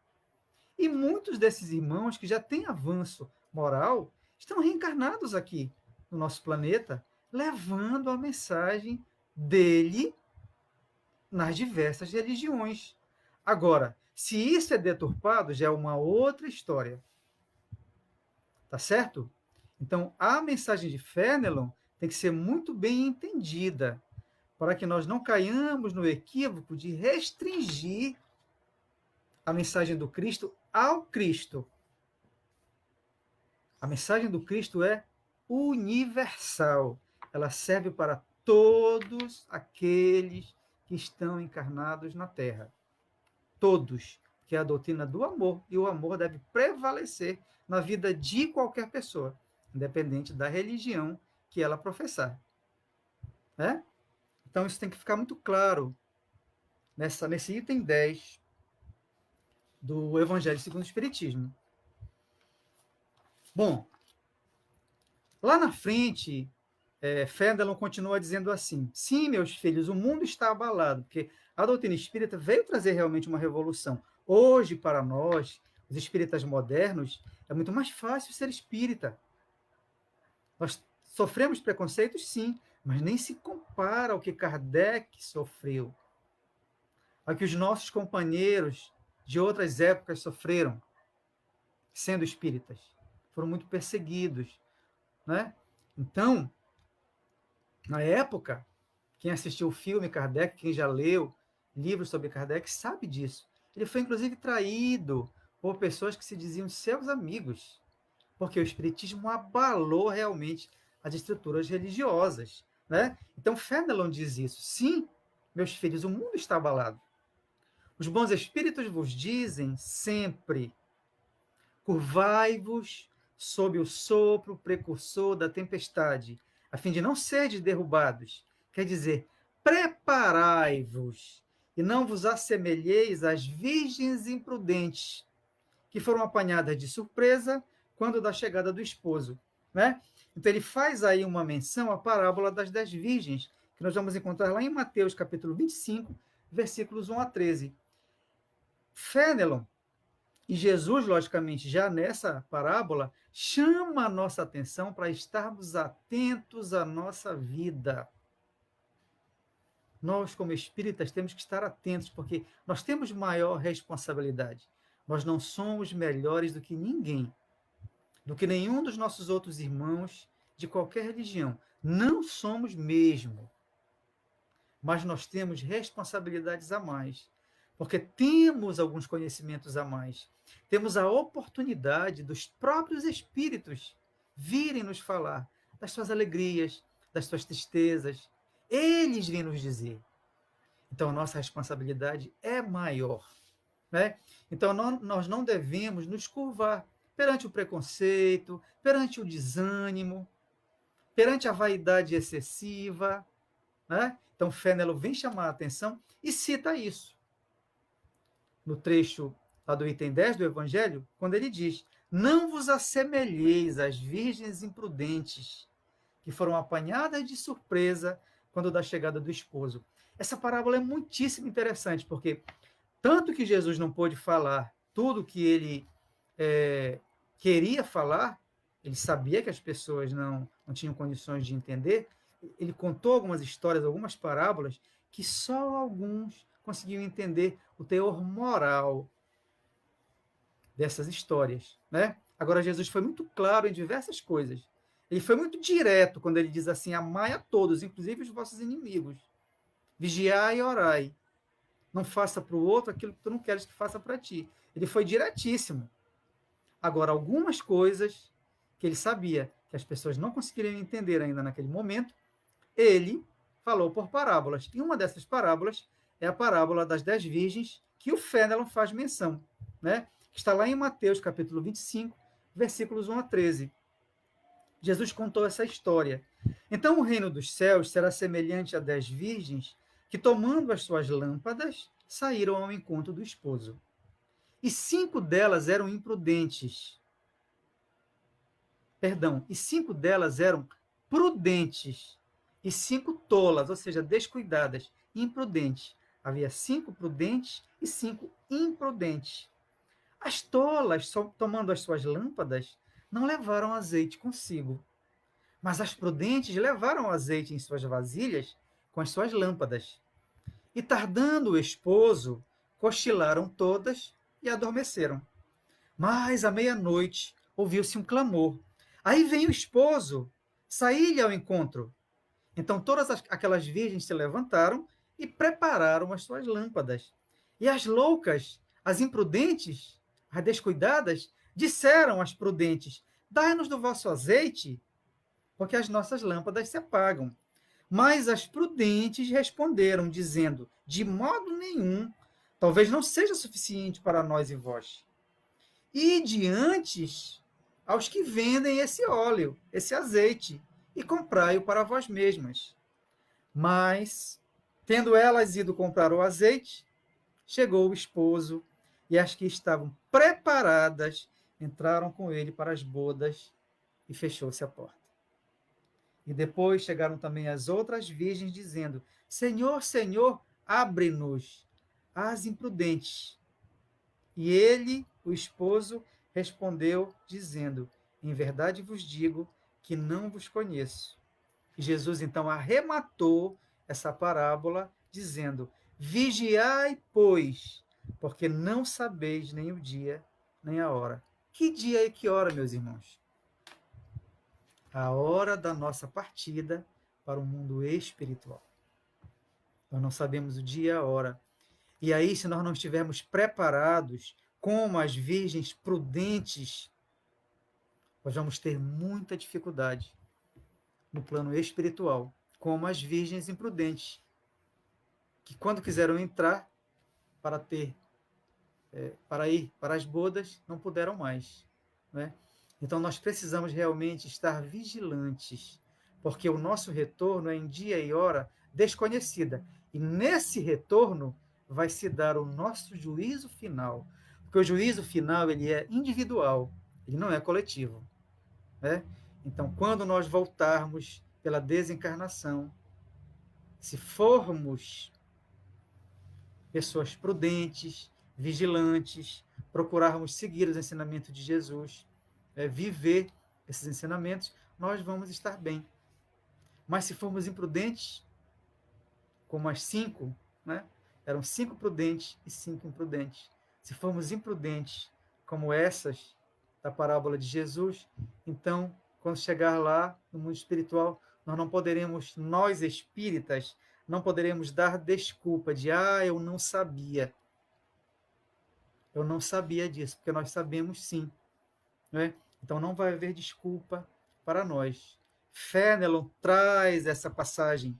E muitos desses irmãos que já têm avanço moral estão reencarnados aqui no nosso planeta, levando a mensagem dele nas diversas religiões. Agora, se isso é deturpado, já é uma outra história. Tá certo? Então, a mensagem de Fenelon tem que ser muito bem entendida, para que nós não caiamos no equívoco de restringir a mensagem do Cristo ao Cristo. A mensagem do Cristo é universal. Ela serve para todos aqueles que estão encarnados na Terra. Todos. Que é a doutrina do amor. E o amor deve prevalecer na vida de qualquer pessoa, independente da religião que ela professar. Né? Então, isso tem que ficar muito claro nesse item 10 do Evangelho segundo o Espiritismo. Bom, lá na frente, Fenelon continua dizendo assim: sim, meus filhos, o mundo está abalado, porque a doutrina espírita veio trazer realmente uma revolução. Hoje, para nós, os espíritas modernos, é muito mais fácil ser espírita. Nós sofremos preconceitos, sim, mas nem se compara ao que Kardec sofreu, ao que os nossos companheiros de outras épocas sofreram, sendo espíritas. Foram muito perseguidos. Né? Então, na época, quem assistiu o filme Kardec, quem já leu livros sobre Kardec, sabe disso. Ele foi, inclusive, traído por pessoas que se diziam seus amigos, porque o Espiritismo abalou realmente as estruturas religiosas. Né? Então, Fenelon diz isso. Sim, meus filhos, o mundo está abalado. Os bons espíritos vos dizem sempre: curvai-vos sob o sopro precursor da tempestade, a fim de não serdes derrubados. Quer dizer, preparai-vos e não vos assemelheis às virgens imprudentes, que foram apanhadas de surpresa quando da chegada do esposo. Né? Então ele faz aí uma menção à parábola das 10 virgens, que nós vamos encontrar lá em Mateus capítulo 25, versículos 1 a 13. Fenelon e Jesus, logicamente, já nessa parábola, chama a nossa atenção para estarmos atentos à nossa vida. Nós, como espíritas, temos que estar atentos, porque nós temos maior responsabilidade. Nós não somos melhores do que ninguém, do que nenhum dos nossos outros irmãos de qualquer religião. Não somos mesmo. mas nós temos responsabilidades a mais, porque temos alguns conhecimentos a mais. Temos a oportunidade dos próprios espíritos virem nos falar das suas alegrias, das suas tristezas. Eles vêm nos dizer. Então, a nossa responsabilidade é maior. Né? Então, nós não devemos nos curvar perante o preconceito, perante o desânimo, perante a vaidade excessiva. Né? Então, Fénelon vem chamar a atenção e cita isso. No trecho lá do item 10 do Evangelho, quando ele diz: não vos assemelheis às virgens imprudentes, que foram apanhadas de surpresa quando da chegada do esposo. Essa parábola é muitíssimo interessante, porque tanto que Jesus não pôde falar tudo que ele queria falar, ele sabia que as pessoas não tinham condições de entender, ele contou algumas histórias, algumas parábolas, que só alguns conseguiam entender o teor moral dessas histórias. Né? Agora, Jesus foi muito claro em diversas coisas. Ele foi muito direto quando ele diz assim: amai a todos, inclusive os vossos inimigos. Vigiai e orai. Não faça para o outro aquilo que tu não queres que faça para ti. Ele foi diretíssimo. Agora, algumas coisas que ele sabia que as pessoas não conseguiriam entender ainda naquele momento, ele falou por parábolas. E uma dessas parábolas é a parábola das 10 virgens, que o Fénelon faz menção, né? Que está lá em Mateus, capítulo 25, versículos 1 a 13. Jesus contou essa história. Então, o reino dos céus será semelhante a 10 virgens que, tomando as suas lâmpadas, saíram ao encontro do esposo. E 5 delas eram imprudentes. E 5 delas eram prudentes. E 5 tolas, ou seja, descuidadas, imprudentes. Havia 5 prudentes e 5 imprudentes. As tolas, tomando as suas lâmpadas, não levaram azeite consigo. Mas as prudentes levaram azeite em suas vasilhas com as suas lâmpadas. E tardando o esposo, cochilaram todas e adormeceram. Mas à meia-noite ouviu-se um clamor. Aí vem o esposo, saí-lhe ao encontro. Então todas aquelas virgens se levantaram e prepararam as suas lâmpadas. E as loucas, as imprudentes, as descuidadas, disseram às prudentes: dai-nos do vosso azeite, porque as nossas lâmpadas se apagam. Mas as prudentes responderam, dizendo: de modo nenhum, talvez não seja suficiente para nós e vós. E diante aos que vendem esse óleo, esse azeite, e comprai-o para vós mesmas. Mas, tendo elas ido comprar o azeite, chegou o esposo, e as que estavam preparadas entraram com ele para as bodas, e fechou-se a porta. E depois chegaram também as outras virgens, dizendo: Senhor, Senhor, abre-nos. As imprudentes. E ele, o esposo, respondeu, dizendo: em verdade vos digo que não vos conheço. E Jesus então arrematou essa parábola, dizendo: vigiai, pois, porque não sabeis nem o dia, nem a hora. Que dia e que hora, meus irmãos? A hora da nossa partida para o mundo espiritual. Nós não sabemos o dia e a hora. E aí, se nós não estivermos preparados, como as virgens prudentes, nós vamos ter muita dificuldade no plano espiritual, como as virgens imprudentes, que quando quiseram entrar para ir para as bodas, não puderam mais. Né? Então, nós precisamos realmente estar vigilantes, porque o nosso retorno é em dia e hora desconhecida. E nesse retorno vai se dar o nosso juízo final. Porque o juízo final ele é individual, ele não é coletivo. Né? Então, quando nós voltarmos pela desencarnação, se formos pessoas prudentes, vigilantes, procurarmos seguir os ensinamentos de Jesus, viver esses ensinamentos, nós vamos estar bem. Mas se formos imprudentes, como as 5, né? Eram 5 prudentes e 5 imprudentes. Se formos imprudentes, como essas da parábola de Jesus, então, quando chegar lá no mundo espiritual, nós não poderemos, nós espíritas, não poderemos dar desculpa de, eu não sabia. Eu não sabia disso, porque nós sabemos sim. Né? Então não vai haver desculpa para nós. Fénelon traz essa passagem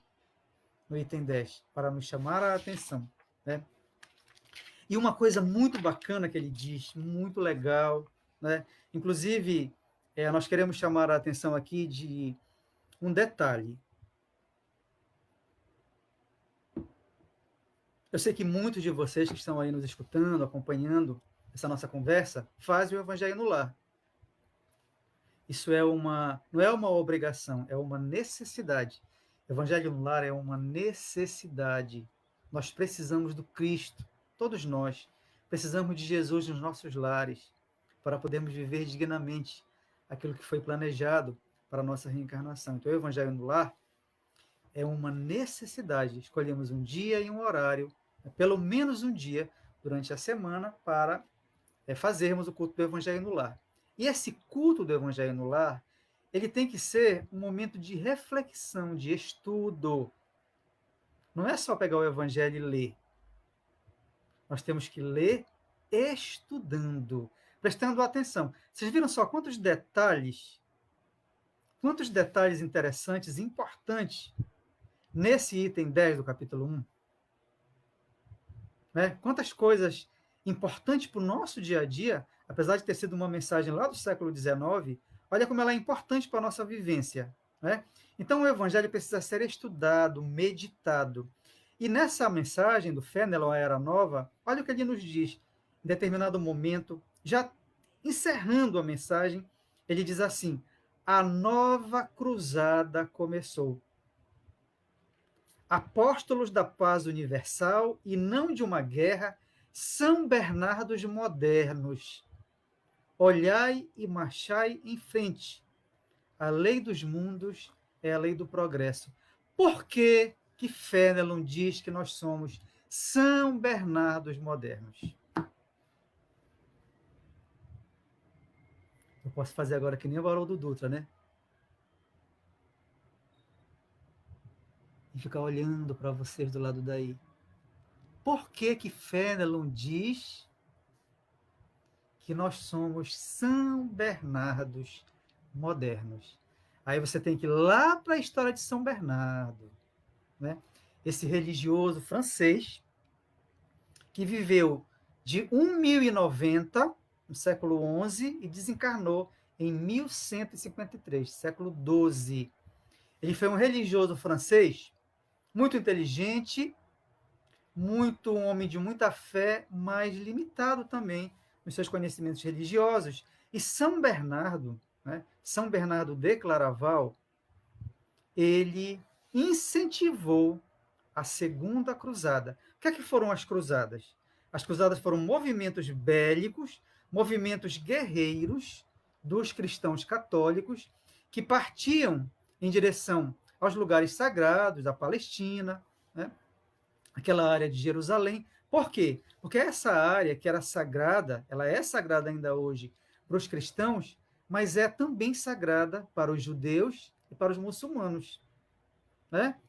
no item 10 para nos chamar a atenção. Né? E uma coisa muito bacana que ele diz, muito legal, né? Inclusive, nós queremos chamar a atenção aqui de um detalhe. Eu sei que muitos de vocês que estão aí nos escutando, acompanhando essa nossa conversa, fazem o Evangelho no Lar. Isso não é uma obrigação, é uma necessidade. O Evangelho no Lar é uma necessidade. Nós precisamos do Cristo, todos nós. Precisamos de Jesus nos nossos lares, para podermos viver dignamente aquilo que foi planejado para a nossa reencarnação. Então, o Evangelho no Lar é uma necessidade. Escolhemos um dia e um horário, pelo menos um dia, durante a semana, para fazermos o culto do Evangelho no Lar. E esse culto do Evangelho no Lar, ele tem que ser um momento de reflexão, de estudo. Não é só pegar o Evangelho e ler. Nós temos que ler estudando, prestando atenção. Vocês viram só quantos detalhes interessantes, importantes, nesse item 10 do capítulo 1? Né? Quantas coisas importantes para o nosso dia a dia, apesar de ter sido uma mensagem lá do século XIX, olha como ela é importante para a nossa vivência. Né? Então, o Evangelho precisa ser estudado, meditado. E nessa mensagem do Fénelon, a Era Nova, olha o que ele nos diz. Em determinado momento, já encerrando a mensagem, ele diz assim: a nova cruzada começou. Apóstolos da paz universal e não de uma guerra, São Bernardos modernos. Olhai e marchai em frente. A lei dos mundos é a lei do progresso. Por que Fénelon diz que nós somos São Bernardos modernos? Eu posso fazer agora que nem o Haroldo Dutra, né? E ficar olhando para vocês do lado daí. Por que Fénelon diz que nós somos São Bernardos modernos? Aí você tem que ir lá para a história de São Bernardo, né? Esse religioso francês que viveu de 1090, no século XI, e desencarnou em 1153, século XII. Ele foi um religioso francês muito inteligente, um homem de muita fé, mas limitado também nos seus conhecimentos religiosos. E São Bernardo, né, São Bernardo de Claraval, ele incentivou a Segunda Cruzada. O que é que foram as cruzadas? As cruzadas foram movimentos bélicos, movimentos guerreiros dos cristãos católicos que partiam em direção aos lugares sagrados, da Palestina, né? Aquela área de Jerusalém. Por quê? Porque essa área que era sagrada, ela é sagrada ainda hoje para os cristãos, mas é também sagrada para os judeus e para os muçulmanos. Né?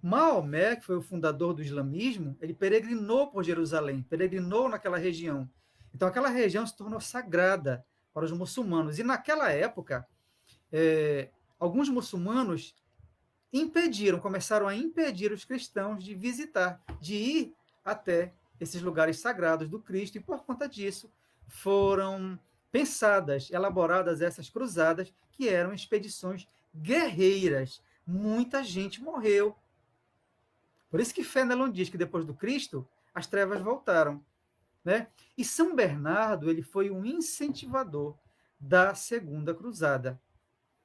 Maomé, que foi o fundador do islamismo, ele peregrinou por Jerusalém, peregrinou naquela região. Então, aquela região se tornou sagrada para os muçulmanos. E naquela época, alguns muçulmanos começaram a impedir os cristãos de visitar, de ir até esses lugares sagrados do Cristo, e por conta disso foram pensadas, elaboradas essas cruzadas, que eram expedições guerreiras. Muita gente morreu. Por isso que Fénelon diz que depois do Cristo, as trevas voltaram. Né? E São Bernardo, ele foi um incentivador da Segunda Cruzada.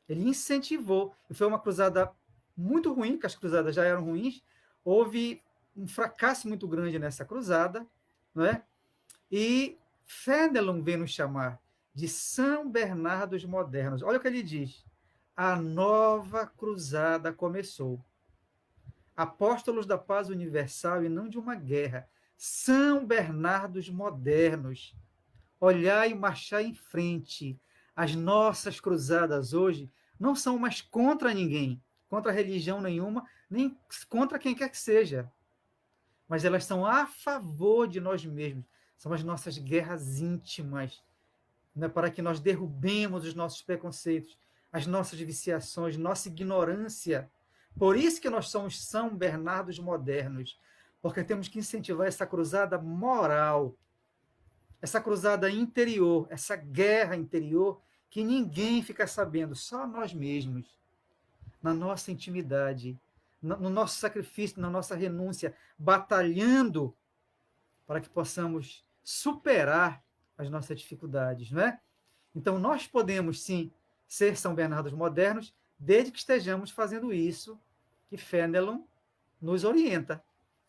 Ele incentivou, e foi uma cruzada muito ruim, porque as cruzadas já eram ruins, houve um fracasso muito grande nessa cruzada, não é? E Fénelon vem nos chamar de São Bernardos modernos. Olha o que ele diz: a nova cruzada começou. Apóstolos da paz universal e não de uma guerra, São Bernardos modernos. Olhai e marchar em frente. As nossas cruzadas hoje não são mais contra ninguém, contra religião nenhuma, nem contra quem quer que seja. Mas elas são a favor de nós mesmos. São as nossas guerras íntimas, né, para que nós derrubemos os nossos preconceitos, as nossas viciações, nossa ignorância. Por isso que nós somos São Bernardos modernos, porque temos que incentivar essa cruzada moral, essa cruzada interior, essa guerra interior que ninguém fica sabendo, só nós mesmos, na nossa intimidade, no nosso sacrifício, na nossa renúncia, batalhando para que possamos superar as nossas dificuldades, não é? Então, nós podemos, sim, ser São Bernardos modernos, desde que estejamos fazendo isso que Fenelon nos orienta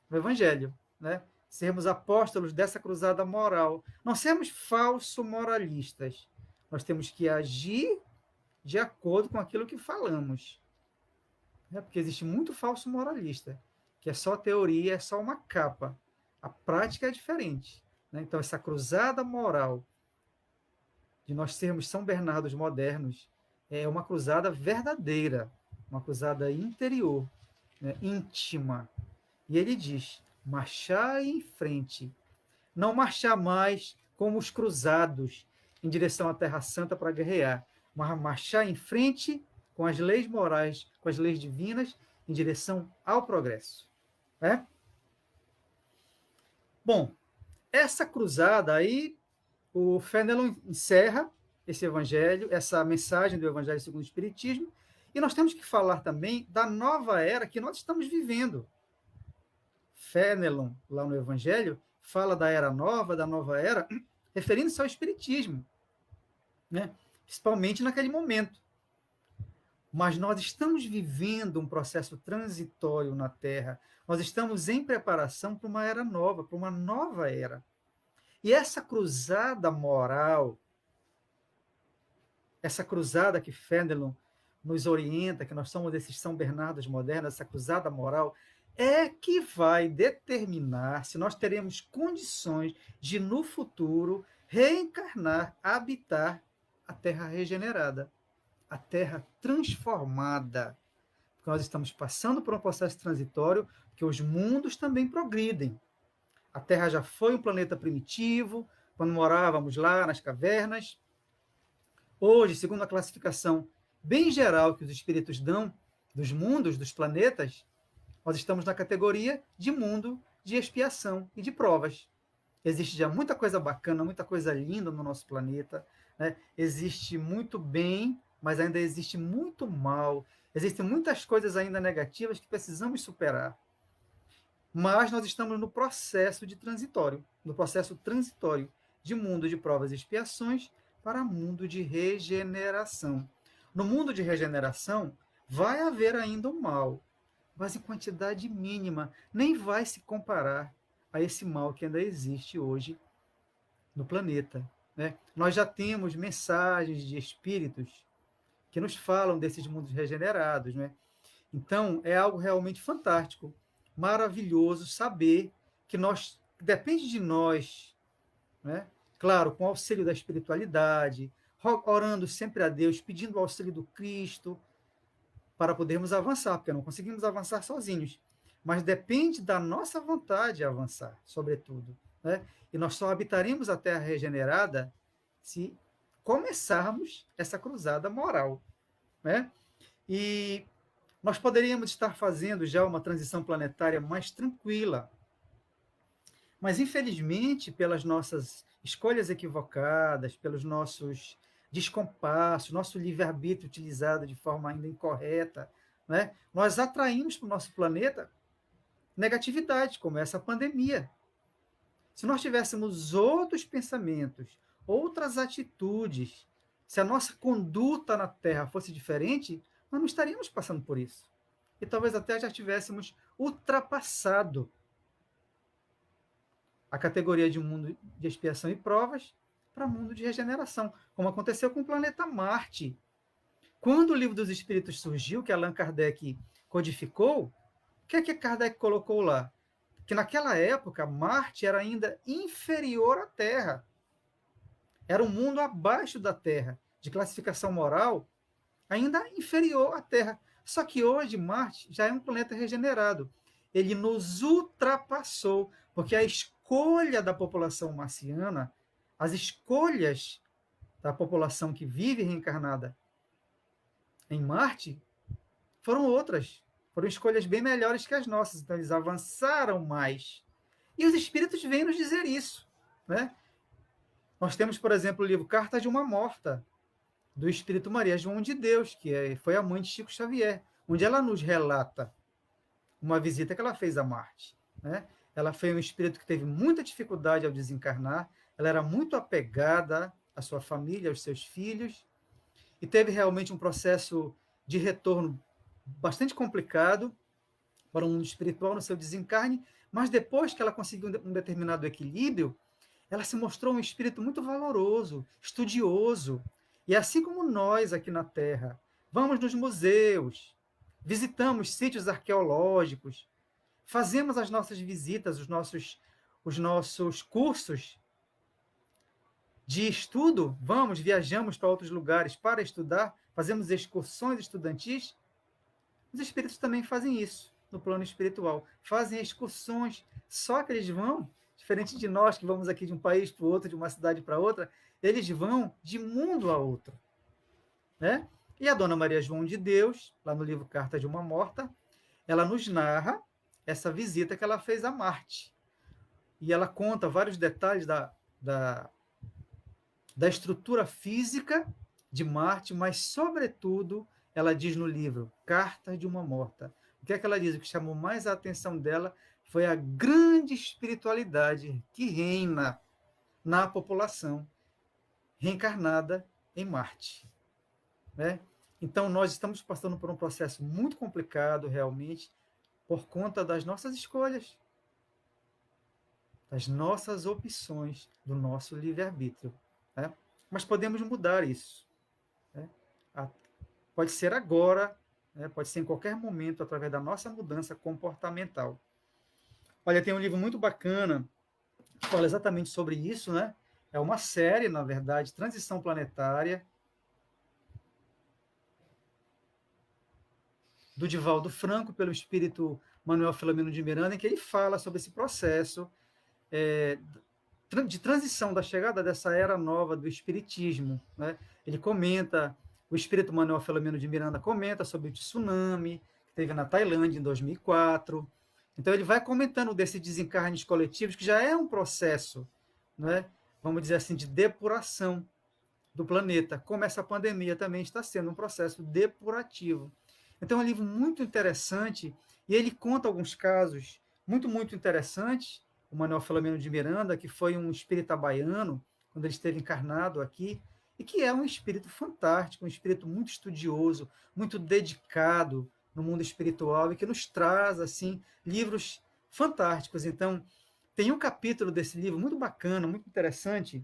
no Evangelho, né? Sermos apóstolos dessa cruzada moral. Não sermos falsos moralistas. Nós temos que agir de acordo com aquilo que falamos. Né? Porque existe muito falso moralista, que é só teoria, é só uma capa. A prática é diferente. Né? Então, essa cruzada moral de nós sermos São Bernardos modernos é uma cruzada verdadeira, uma cruzada interior, né? Íntima. E ele diz, marchar em frente, não marchar mais como os cruzados em direção à Terra Santa para guerrear, mas marchar em frente com as leis morais, com as leis divinas, em direção ao progresso. É? Bom, essa cruzada aí, o Fenelon encerra esse evangelho, essa mensagem do Evangelho segundo o Espiritismo, e nós temos que falar também da nova era que nós estamos vivendo. Fenelon, lá no Evangelho, fala da era nova, da nova era, referindo-se ao Espiritismo, né? Principalmente naquele momento. Mas nós estamos vivendo um processo transitório na Terra, nós estamos em preparação para uma era nova, para uma nova era. E essa cruzada moral, essa cruzada que Fenelon nos orienta, que nós somos esses São Bernardos modernos, essa cruzada moral, é que vai determinar se nós teremos condições de, no futuro, reencarnar, habitar a Terra regenerada, a Terra transformada. Porque nós estamos passando por um processo transitório, que os mundos também progridem. A Terra já foi um planeta primitivo, quando morávamos lá nas cavernas. Hoje, segundo a classificação bem geral que os espíritos dão dos mundos, dos planetas, nós estamos na categoria de mundo de expiação e de provas. Existe já muita coisa bacana, muita coisa linda no nosso planeta, né? Existe muito bem, mas ainda existe muito mal. Existem muitas coisas ainda negativas que precisamos superar. Mas nós estamos no processo transitório de mundo de provas e expiações para mundo de regeneração. No mundo de regeneração, vai haver ainda o mal, mas em quantidade mínima, nem vai se comparar a esse mal que ainda existe hoje no planeta. Né? Nós já temos mensagens de espíritos que nos falam desses mundos regenerados. Né? Então, é algo realmente fantástico, maravilhoso saber que nós, depende de nós, né? Claro, com o auxílio da espiritualidade, orando sempre a Deus, pedindo o auxílio do Cristo, para podermos avançar, porque não conseguimos avançar sozinhos. Mas depende da nossa vontade de avançar, sobretudo. Né? E nós só habitaremos a Terra regenerada se começarmos essa cruzada moral. Né? E nós poderíamos estar fazendo já uma transição planetária mais tranquila. Mas, infelizmente, pelas nossas escolhas equivocadas, pelos nossos descompassos, nosso livre-arbítrio utilizado de forma ainda incorreta, né? Nós atraímos para o nosso planeta negatividade, como essa pandemia. Se nós tivéssemos outros pensamentos, outras atitudes, se a nossa conduta na Terra fosse diferente, nós não estaríamos passando por isso. E talvez até já tivéssemos ultrapassado a categoria de mundo de expiação e provas para mundo de regeneração, como aconteceu com o planeta Marte. Quando o Livro dos Espíritos surgiu, que Allan Kardec codificou, o que é que Kardec colocou lá? Que naquela época Marte era ainda inferior à Terra. Era um mundo abaixo da Terra, de classificação moral, ainda inferior à Terra. Só que hoje Marte já é um planeta regenerado. Ele nos ultrapassou, porque a escolha da população marciana, as escolhas da população que vive reencarnada em Marte, foram outras. Foram escolhas bem melhores que as nossas. Então, eles avançaram mais. E os espíritos vêm nos dizer isso. Né? Nós temos, por exemplo, o livro Carta de uma Morta, do Espírito Maria João de Deus, que foi a mãe de Chico Xavier, onde ela nos relata uma visita que ela fez a Marte. Né? Ela foi um espírito que teve muita dificuldade ao desencarnar, ela era muito apegada à sua família, aos seus filhos, e teve realmente um processo de retorno bastante complicado para o mundo espiritual no seu desencarne, mas depois que ela conseguiu um determinado equilíbrio, ela se mostrou um espírito muito valoroso, estudioso. E assim como nós aqui na Terra, vamos nos museus, visitamos sítios arqueológicos, fazemos as nossas visitas, os nossos cursos de estudo, viajamos para outros lugares para estudar, fazemos excursões estudantis, os espíritos também fazem isso no plano espiritual, fazem excursões, só que eles vão, diferente de nós que vamos aqui de um país para o outro, de uma cidade para outra, eles vão de mundo a outro. Né? E a Dona Maria João de Deus, lá no livro Carta de uma Morta, ela nos narra essa visita que ela fez a Marte. E ela conta vários detalhes da estrutura física de Marte, mas, sobretudo, ela diz no livro Carta de uma Morta. O que é que ela diz? O que chamou mais a atenção dela foi a grande espiritualidade que reina na população reencarnada em Marte. Né? Então, nós estamos passando por um processo muito complicado, realmente, por conta das nossas escolhas, das nossas opções, do nosso livre-arbítrio. Né? Mas podemos mudar isso. Né? Pode ser agora, né? Pode ser em qualquer momento, através da nossa mudança comportamental. Olha, tem um livro muito bacana que fala exatamente sobre isso, né? É uma série, na verdade, Transição Planetária, do Divaldo Franco, pelo espírito Manuel Filomeno de Miranda, em que ele fala sobre esse processo de transição, da chegada dessa era nova do espiritismo. Né? Ele comenta, o espírito Manuel Filomeno de Miranda comenta sobre o tsunami que teve na Tailândia em 2004. Então ele vai comentando desses desencarnes coletivos, que já é um processo, né, vamos dizer assim, de depuração do planeta, como essa pandemia também está sendo um processo depurativo. Então é um livro muito interessante, e ele conta alguns casos muito interessantes. O Manuel Filomeno de Miranda, que foi um espírita baiano, quando ele esteve encarnado aqui, e que é um espírito fantástico, um espírito muito estudioso, muito dedicado no mundo espiritual, e que nos traz assim livros fantásticos. Então, tem um capítulo desse livro muito bacana, muito interessante,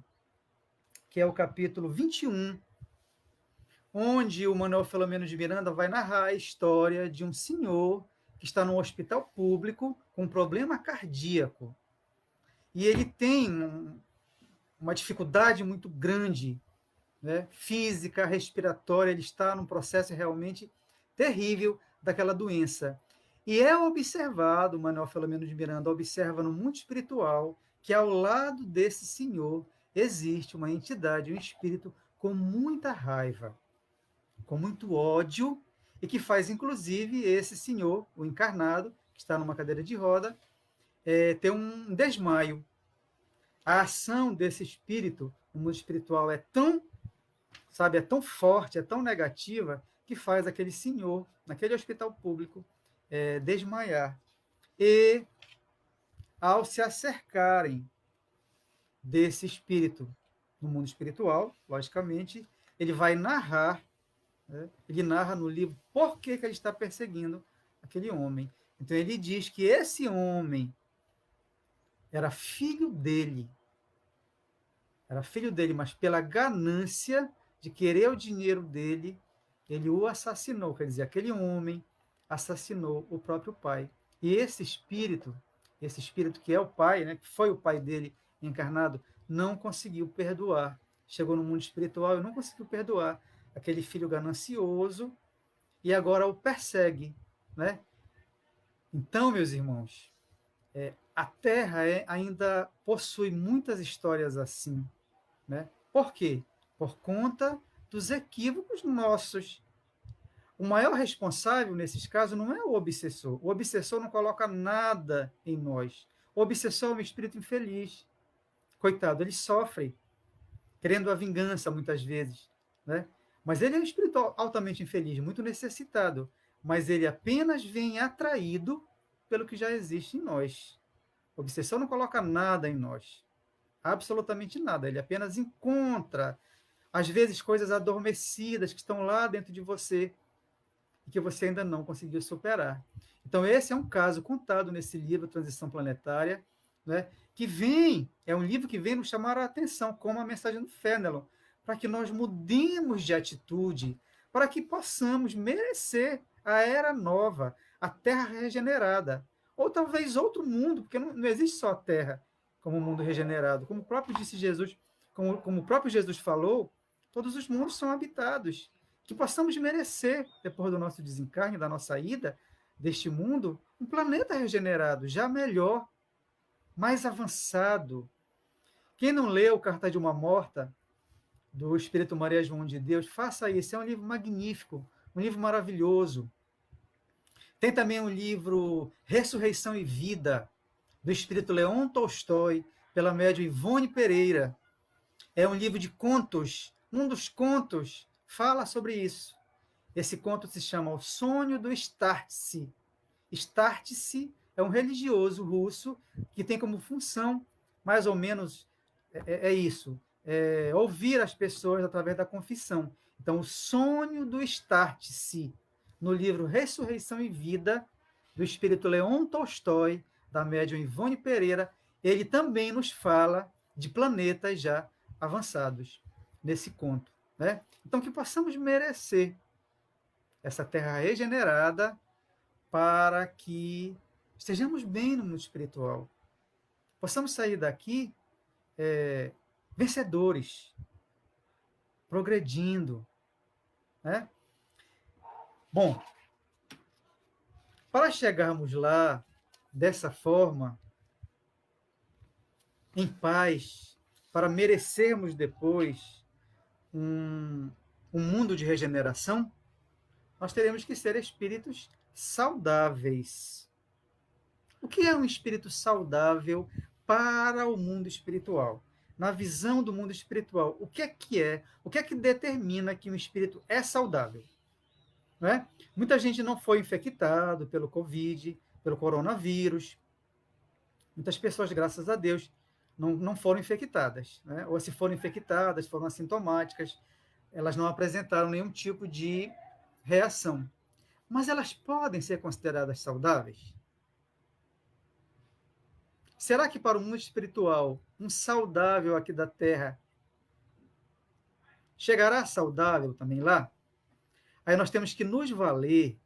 que é o capítulo 21, onde o Manuel Filomeno de Miranda vai narrar a história de um senhor que está num hospital público com um problema cardíaco. E ele tem uma dificuldade muito grande, né, física, respiratória, ele está num processo realmente terrível daquela doença. E é observado, Manuel Filomeno de Miranda observa no mundo espiritual que ao lado desse senhor existe uma entidade, um espírito com muita raiva, com muito ódio, e que faz, inclusive, esse senhor, o encarnado, que está numa cadeira de roda, ter um desmaio. A ação desse espírito no mundo espiritual é tão, sabe, é tão forte, é tão negativa, que faz aquele senhor, naquele hospital público, desmaiar. E, ao se acercarem desse espírito no mundo espiritual, logicamente, ele vai narrar, né? Ele narra no livro por que ele está perseguindo aquele homem. Então ele diz que esse homem era filho dele, mas pela ganância de querer o dinheiro dele, ele o assassinou. Quer dizer, aquele homem assassinou o próprio pai. E esse espírito que é o pai, né, que foi o pai dele encarnado, não conseguiu perdoar. Chegou no mundo espiritual e não conseguiu perdoar aquele filho ganancioso e agora o persegue, né? Então, meus irmãos, a Terra ainda possui muitas histórias assim, né? Por quê? Por conta dos equívocos nossos. O maior responsável, nesses casos, não é o obsessor. O obsessor não coloca nada em nós. O obsessor é um espírito infeliz. Coitado, ele sofre, querendo a vingança, muitas vezes, né? Mas ele é um espírito altamente infeliz, muito necessitado. Mas ele apenas vem atraído pelo que já existe em nós. O obsessor não coloca nada em nós. Absolutamente nada. Ele apenas encontra, às vezes, coisas adormecidas que estão lá dentro de você e que você ainda não conseguiu superar. Então, esse é um caso contado nesse livro, Transição Planetária, né, que é um livro que vem nos chamar a atenção, como a mensagem do Fénelon, para que nós mudemos de atitude, para que possamos merecer a era nova, a terra regenerada, ou talvez outro mundo, porque não existe só a terra como um mundo regenerado. Como o próprio disse Jesus, como o próprio Jesus falou, todos os mundos são habitados, que possamos merecer, depois do nosso desencarne, da nossa ida deste mundo, um planeta regenerado, já melhor, mais avançado. Quem não leu Carta de uma Morta, do Espírito Maria João de Deus, faça isso. É um livro magnífico, um livro maravilhoso. Tem também um livro Ressurreição e Vida, do Espírito Leon Tolstói, pela médium Ivone Pereira. É um livro de contos. Um dos contos fala sobre isso. Esse conto se chama O Sonho do Startse. Startse é um religioso russo que tem como função, mais ou menos, isso, ouvir as pessoas através da confissão. Então, O Sonho do Startse, no livro Ressurreição e Vida, do espírito Leon Tolstói, da médium Ivone Pereira, ele também nos fala de planetas já avançados nesse conto, né? Então, que possamos merecer essa terra regenerada para que estejamos bem no mundo espiritual. Possamos sair daqui vencedores, progredindo, né? Bom, para chegarmos lá dessa forma, em paz, para merecermos depois um mundo de regeneração, nós teremos que ser espíritos saudáveis. O que é um espírito saudável para o mundo espiritual? Na visão do mundo espiritual, o que é que é? O que é que determina que um espírito é saudável? Não é? Muita gente não foi infectado pelo Covid, pelo coronavírus. Muitas pessoas, graças a Deus, não foram infectadas. Né? Ou se foram infectadas, foram assintomáticas, elas não apresentaram nenhum tipo de reação. Mas elas podem ser consideradas saudáveis? Será que para o mundo espiritual, um saudável aqui da Terra chegará saudável também lá? Aí nós temos que nos valer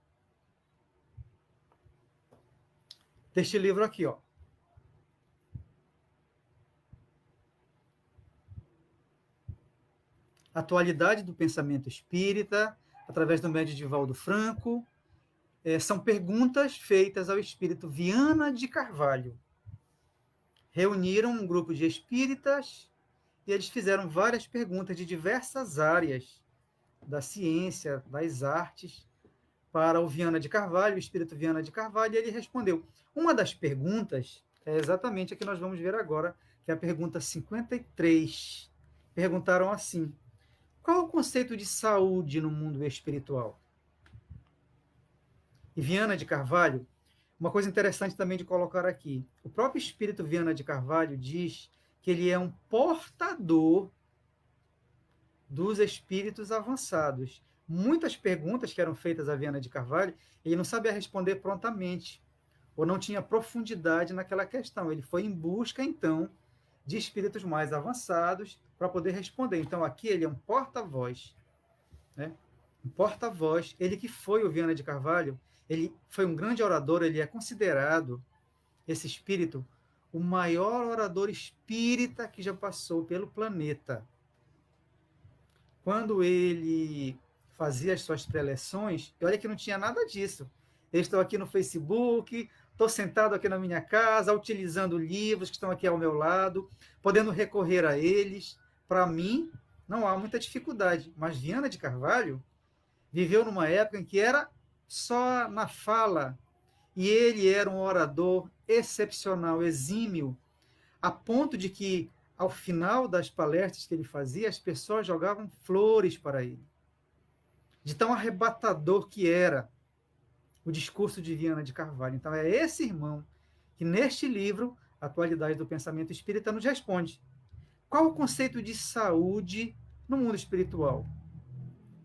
deste livro aqui, ó. Atualidade do Pensamento Espírita, através do médium Divaldo Franco. São perguntas feitas ao espírito Viana de Carvalho. Reuniram um grupo de espíritas e eles fizeram várias perguntas de diversas áreas da ciência, das artes, para o Viana de Carvalho, o espírito Viana de Carvalho, e ele respondeu. Uma das perguntas é exatamente a que nós vamos ver agora, que é a pergunta 53. Perguntaram assim: qual o conceito de saúde no mundo espiritual? E Viana de Carvalho, uma coisa interessante também de colocar aqui, o próprio espírito Viana de Carvalho diz que ele é um portador dos espíritos avançados. Muitas perguntas que eram feitas a Viana de Carvalho, ele não sabia responder prontamente, ou não tinha profundidade naquela questão. Ele foi em busca, então, de espíritos mais avançados para poder responder. Então, aqui ele é um porta-voz, né? Um porta-voz. Ele que foi o Viana de Carvalho, ele foi um grande orador, ele é considerado, esse espírito, o maior orador espírita que já passou pelo planeta. Quando ele fazia as suas preleções, e olha que não tinha nada disso. Eu estou aqui no Facebook, estou sentado aqui na minha casa, utilizando livros que estão aqui ao meu lado, podendo recorrer a eles. Para mim, não há muita dificuldade. Mas Viana de Carvalho viveu numa época em que era só na fala, e ele era um orador excepcional, exímio, a ponto de que, ao final das palestras que ele fazia, as pessoas jogavam flores para ele. De tão arrebatador que era o discurso de Viana de Carvalho. Então, é esse irmão que, neste livro, Atualidade do Pensamento Espírita, nos responde. Qual o conceito de saúde no mundo espiritual?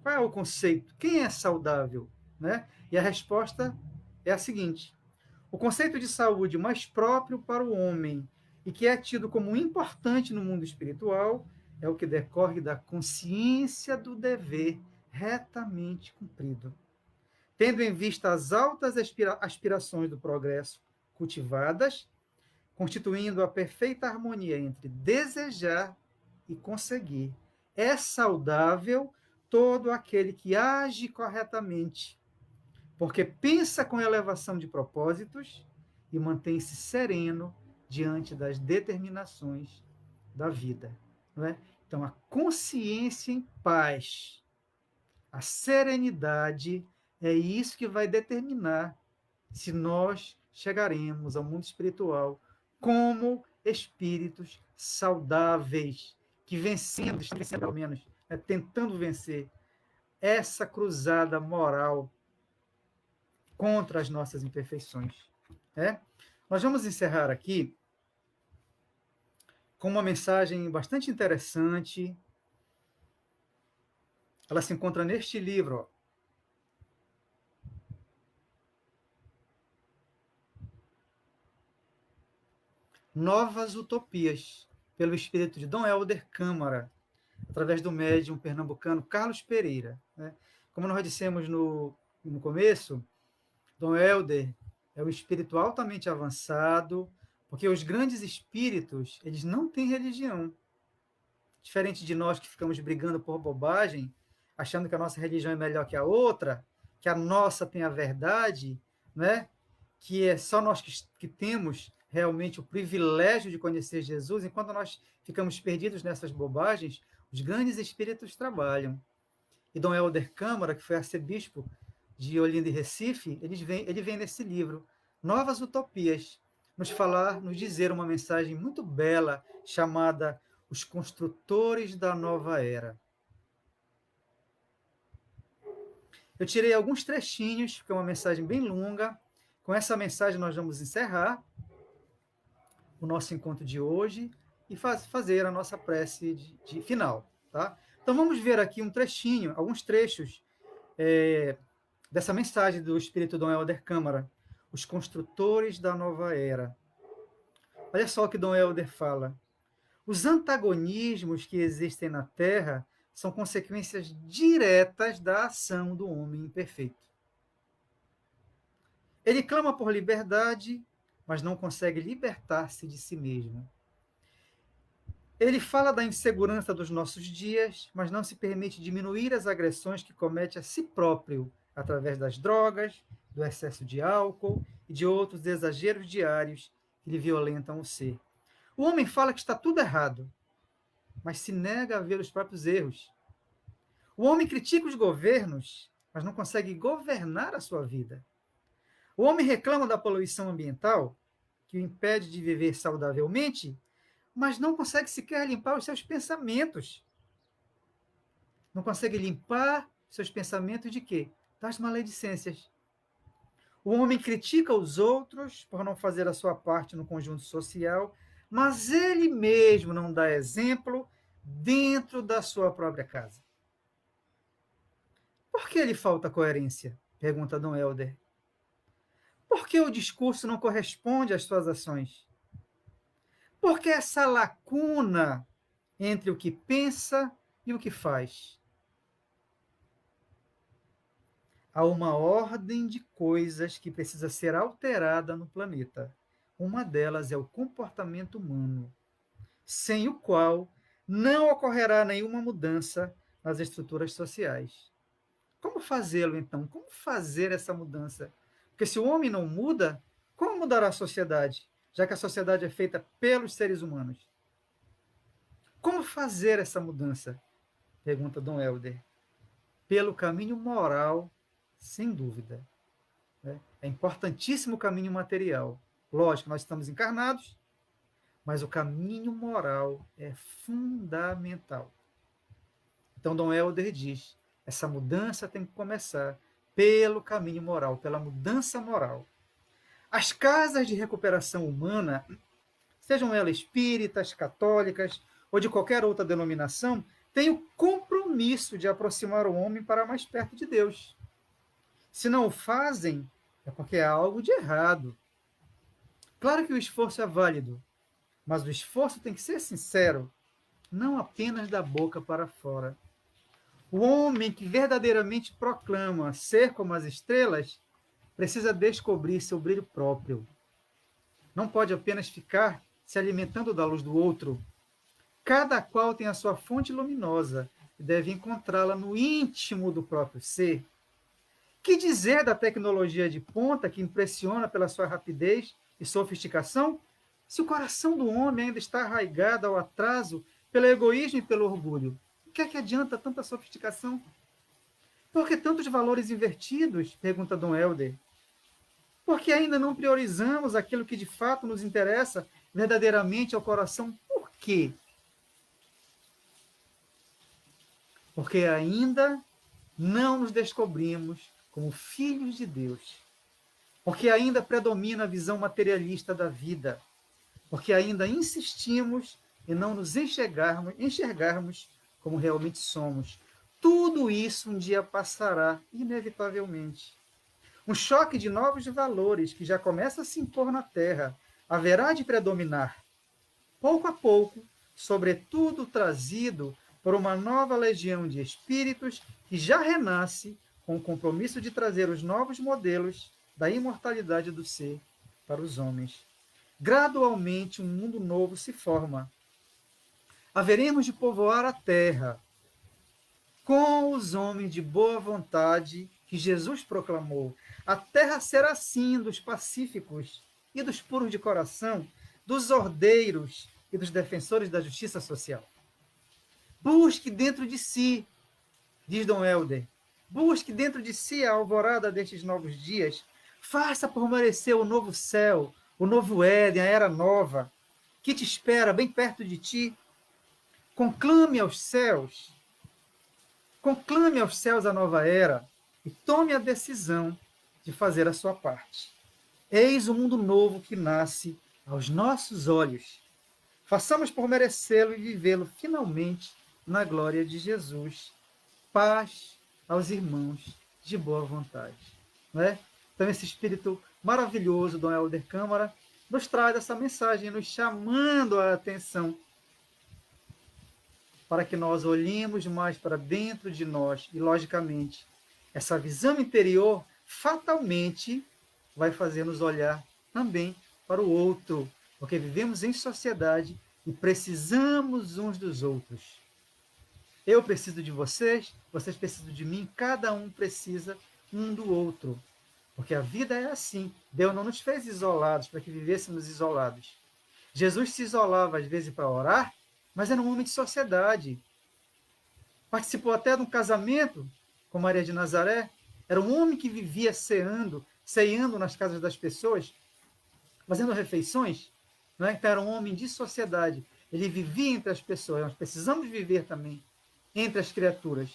Qual é o conceito? Quem é saudável? Né? E a resposta é a seguinte: o conceito de saúde mais próprio para o homem e que é tido como importante no mundo espiritual é o que decorre da consciência do dever retamente cumprido, tendo em vista as altas aspirações do progresso cultivadas, constituindo a perfeita harmonia entre desejar e conseguir. É saudável todo aquele que age corretamente, porque pensa com elevação de propósitos e mantém-se sereno diante das determinações da vida. Não é? Então, a consciência em paz, a serenidade, é isso que vai determinar se nós chegaremos ao mundo espiritual como espíritos saudáveis, que vencendo, pelo menos, tentando vencer essa cruzada moral contra as nossas imperfeições. Nós vamos encerrar aqui com uma mensagem bastante interessante. Ela se encontra neste livro, ó. Novas Utopias, pelo espírito de Dom Helder Câmara, através do médium pernambucano Carlos Pereira. Né? Como nós dissemos no começo, Dom Helder é um espírito altamente avançado, porque os grandes espíritos, eles não têm religião. Diferente de nós que ficamos brigando por bobagem, achando que a nossa religião é melhor que a outra, que a nossa tem a verdade, né? Que é só nós que temos realmente o privilégio de conhecer Jesus, enquanto nós ficamos perdidos nessas bobagens, os grandes espíritos trabalham. E Dom Helder Câmara, que foi arcebispo de Olinda e Recife, ele vem nesse livro, Novas Utopias, nos dizer uma mensagem muito bela, chamada Os Construtores da Nova Era. Eu tirei alguns trechinhos, porque é uma mensagem bem longa. Com essa mensagem nós vamos encerrar o nosso encontro de hoje e fazer a nossa prece de final. Tá? Então vamos ver aqui um trechinho, alguns trechos dessa mensagem do Espírito Dom Helder Câmara, Os Construtores da Nova Era. Olha só o que Dom Helder fala. Os antagonismos que existem na Terra são consequências diretas da ação do homem imperfeito. Ele clama por liberdade, mas não consegue libertar-se de si mesmo. Ele fala da insegurança dos nossos dias, mas não se permite diminuir as agressões que comete a si próprio através das drogas, do excesso de álcool e de outros exageros diários que lhe violentam o ser. O homem fala que está tudo errado, mas se nega a ver os próprios erros. O homem critica os governos, mas não consegue governar a sua vida. O homem reclama da poluição ambiental, que o impede de viver saudavelmente, mas não consegue sequer limpar os seus pensamentos. Não consegue limpar seus pensamentos de quê? Das maledicências. O homem critica os outros por não fazer a sua parte no conjunto social, mas ele mesmo não dá exemplo dentro da sua própria casa. Por que lhe falta coerência? Pergunta Dom Helder. Por que o discurso não corresponde às suas ações? Por que essa lacuna entre o que pensa e o que faz? Há uma ordem de coisas que precisa ser alterada no planeta. Uma delas é o comportamento humano, sem o qual não ocorrerá nenhuma mudança nas estruturas sociais. Como fazê-lo, então? Como fazer essa mudança? Porque se o homem não muda, como mudará a sociedade? Já que a sociedade é feita pelos seres humanos. Como fazer essa mudança? Pergunta Dom Helder. Pelo caminho moral, sem dúvida. Né? É importantíssimo o caminho material. Lógico, nós estamos encarnados, mas o caminho moral é fundamental. Então, Dom Helder diz, essa mudança tem que começar pelo caminho moral, pela mudança moral. As casas de recuperação humana, sejam elas espíritas, católicas ou de qualquer outra denominação, têm o compromisso de aproximar o homem para mais perto de Deus. Se não o fazem, é porque há algo de errado. Claro que o esforço é válido, mas o esforço tem que ser sincero, não apenas da boca para fora. O homem que verdadeiramente proclama ser como as estrelas precisa descobrir seu brilho próprio. Não pode apenas ficar se alimentando da luz do outro. Cada qual tem a sua fonte luminosa e deve encontrá-la no íntimo do próprio ser. Que dizer da tecnologia de ponta que impressiona pela sua rapidez e sofisticação, se o coração do homem ainda está arraigado ao atraso pelo egoísmo e pelo orgulho? O que é que adianta tanta sofisticação? Por que tantos valores invertidos? Pergunta Dom Helder. Porque ainda não priorizamos aquilo que de fato nos interessa verdadeiramente ao coração. Por quê? Porque ainda não nos descobrimos como filhos de Deus. Porque ainda predomina a visão materialista da vida. Porque ainda insistimos em não nos enxergarmos como realmente somos. Tudo isso um dia passará, inevitavelmente. Um choque de novos valores que já começa a se impor na Terra haverá de predominar, pouco a pouco, sobretudo trazido por uma nova legião de espíritos que já renasce com o compromisso de trazer os novos modelos da imortalidade do ser para os homens. Gradualmente, um mundo novo se forma. Haveremos de povoar a terra com os homens de boa vontade que Jesus proclamou. A terra será sim dos pacíficos e dos puros de coração, dos ordeiros e dos defensores da justiça social. Busque dentro de si, diz Dom Helder, busque dentro de si a alvorada destes novos dias, faça por merecer o novo céu, o novo Éden, a era nova, que te espera bem perto de ti. Conclame aos céus a nova era e tome a decisão de fazer a sua parte. Eis o mundo novo que nasce aos nossos olhos. Façamos por merecê-lo e vivê-lo finalmente na glória de Jesus. Paz aos irmãos de boa vontade. Não é? Então, esse espírito maravilhoso, Dom Helder Câmara, nos traz essa mensagem, nos chamando a atenção para que nós olhemos mais para dentro de nós e, logicamente, essa visão interior fatalmente vai fazer-nos olhar também para o outro, porque vivemos em sociedade e precisamos uns dos outros. Eu preciso de vocês, vocês precisam de mim, cada um precisa um do outro, porque a vida é assim. Deus não nos fez isolados para que vivêssemos isolados. Jesus se isolava às vezes para orar, mas era um homem de sociedade. Participou até de um casamento com Maria de Nazaré. Era um homem que vivia ceando nas casas das pessoas, fazendo refeições. Não é? Então era um homem de sociedade. Ele vivia entre as pessoas. Nós precisamos viver também entre as criaturas.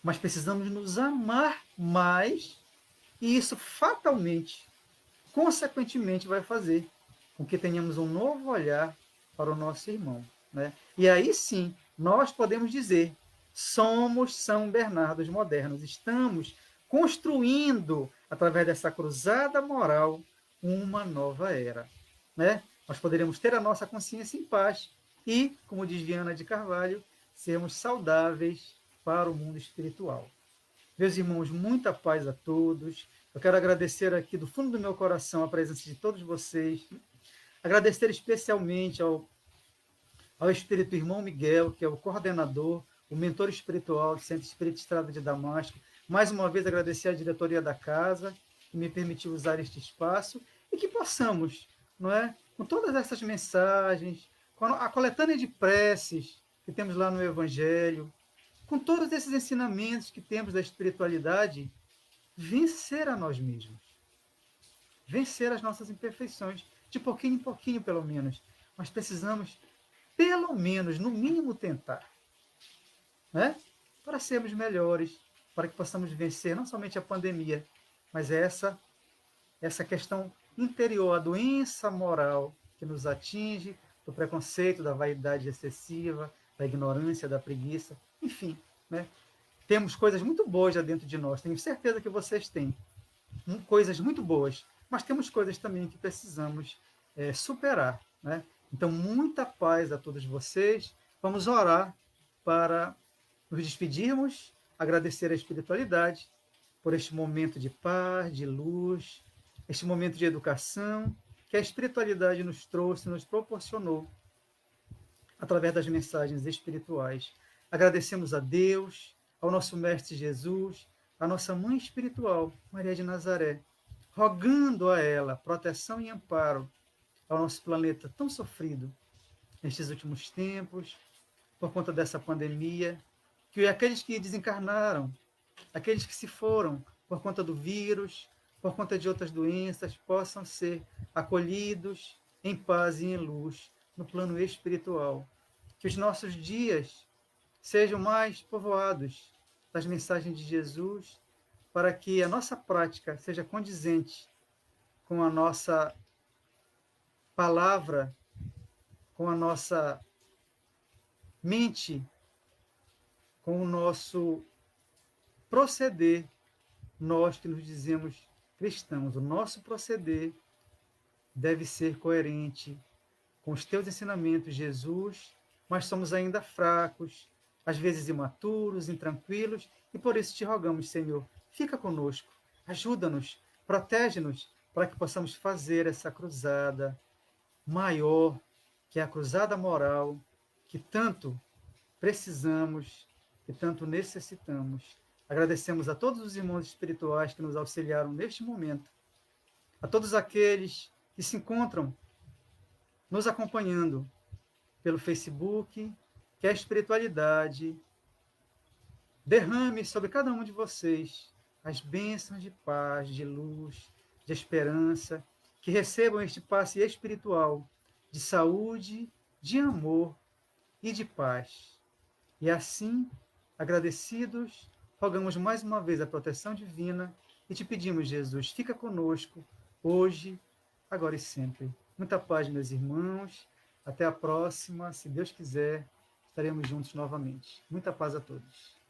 Mas precisamos nos amar mais, e isso fatalmente, consequentemente, vai fazer com que tenhamos um novo olhar para o nosso irmão. Né? E aí sim, nós podemos dizer, somos São Bernardos modernos, estamos construindo, através dessa cruzada moral, uma nova era. Né? Nós poderemos ter a nossa consciência em paz e, como diz Viana de Carvalho, sermos saudáveis para o mundo espiritual. Meus irmãos, muita paz a todos. Eu quero agradecer aqui do fundo do meu coração a presença de todos vocês. Agradecer especialmente ao Espírito Irmão Miguel, que é o coordenador, o mentor espiritual do Centro Espírita Estrada de Damasco. Mais uma vez, agradecer à diretoria da casa, que me permitiu usar este espaço, e que possamos, não é, com todas essas mensagens, com a coletânea de preces que temos lá no Evangelho, com todos esses ensinamentos que temos da espiritualidade, vencer a nós mesmos, vencer as nossas imperfeições, de pouquinho em pouquinho, pelo menos. Mas precisamos, pelo menos, no mínimo, tentar, né? Para sermos melhores, para que possamos vencer não somente a pandemia, mas essa questão interior, a doença moral que nos atinge, do preconceito, da vaidade excessiva, da ignorância, da preguiça, enfim, né? Temos coisas muito boas já dentro de nós, tenho certeza que vocês têm coisas muito boas, mas temos coisas também que precisamos superar, né? Então, muita paz a todos vocês. Vamos orar para nos despedirmos, agradecer a espiritualidade por este momento de paz, de luz, este momento de educação que a espiritualidade nos trouxe, nos proporcionou através das mensagens espirituais. Agradecemos a Deus, ao nosso Mestre Jesus, à nossa Mãe Espiritual, Maria de Nazaré, rogando a ela proteção e amparo ao nosso planeta tão sofrido nestes últimos tempos, por conta dessa pandemia, que aqueles que desencarnaram, aqueles que se foram por conta do vírus, por conta de outras doenças, possam ser acolhidos em paz e em luz no plano espiritual. Que os nossos dias sejam mais povoados das mensagens de Jesus, para que a nossa prática seja condizente com a nossa palavra, com a nossa mente, com o nosso proceder, nós que nos dizemos cristãos. O nosso proceder deve ser coerente com os teus ensinamentos, Jesus, mas somos ainda fracos, às vezes imaturos, intranquilos, e por isso te rogamos, Senhor, fica conosco, ajuda-nos, protege-nos, para que possamos fazer essa cruzada maior, que é a cruzada moral, que tanto precisamos, que tanto necessitamos. Agradecemos a todos os irmãos espirituais que nos auxiliaram neste momento, a todos aqueles que se encontram nos acompanhando pelo Facebook, que a espiritualidade derrame sobre cada um de vocês as bênçãos de paz, de luz, de esperança, que recebam este passe espiritual de saúde, de amor e de paz. E assim, agradecidos, rogamos mais uma vez a proteção divina e te pedimos, Jesus, fica conosco hoje, agora e sempre. Muita paz, meus irmãos. Até a próxima. Se Deus quiser, estaremos juntos novamente. Muita paz a todos.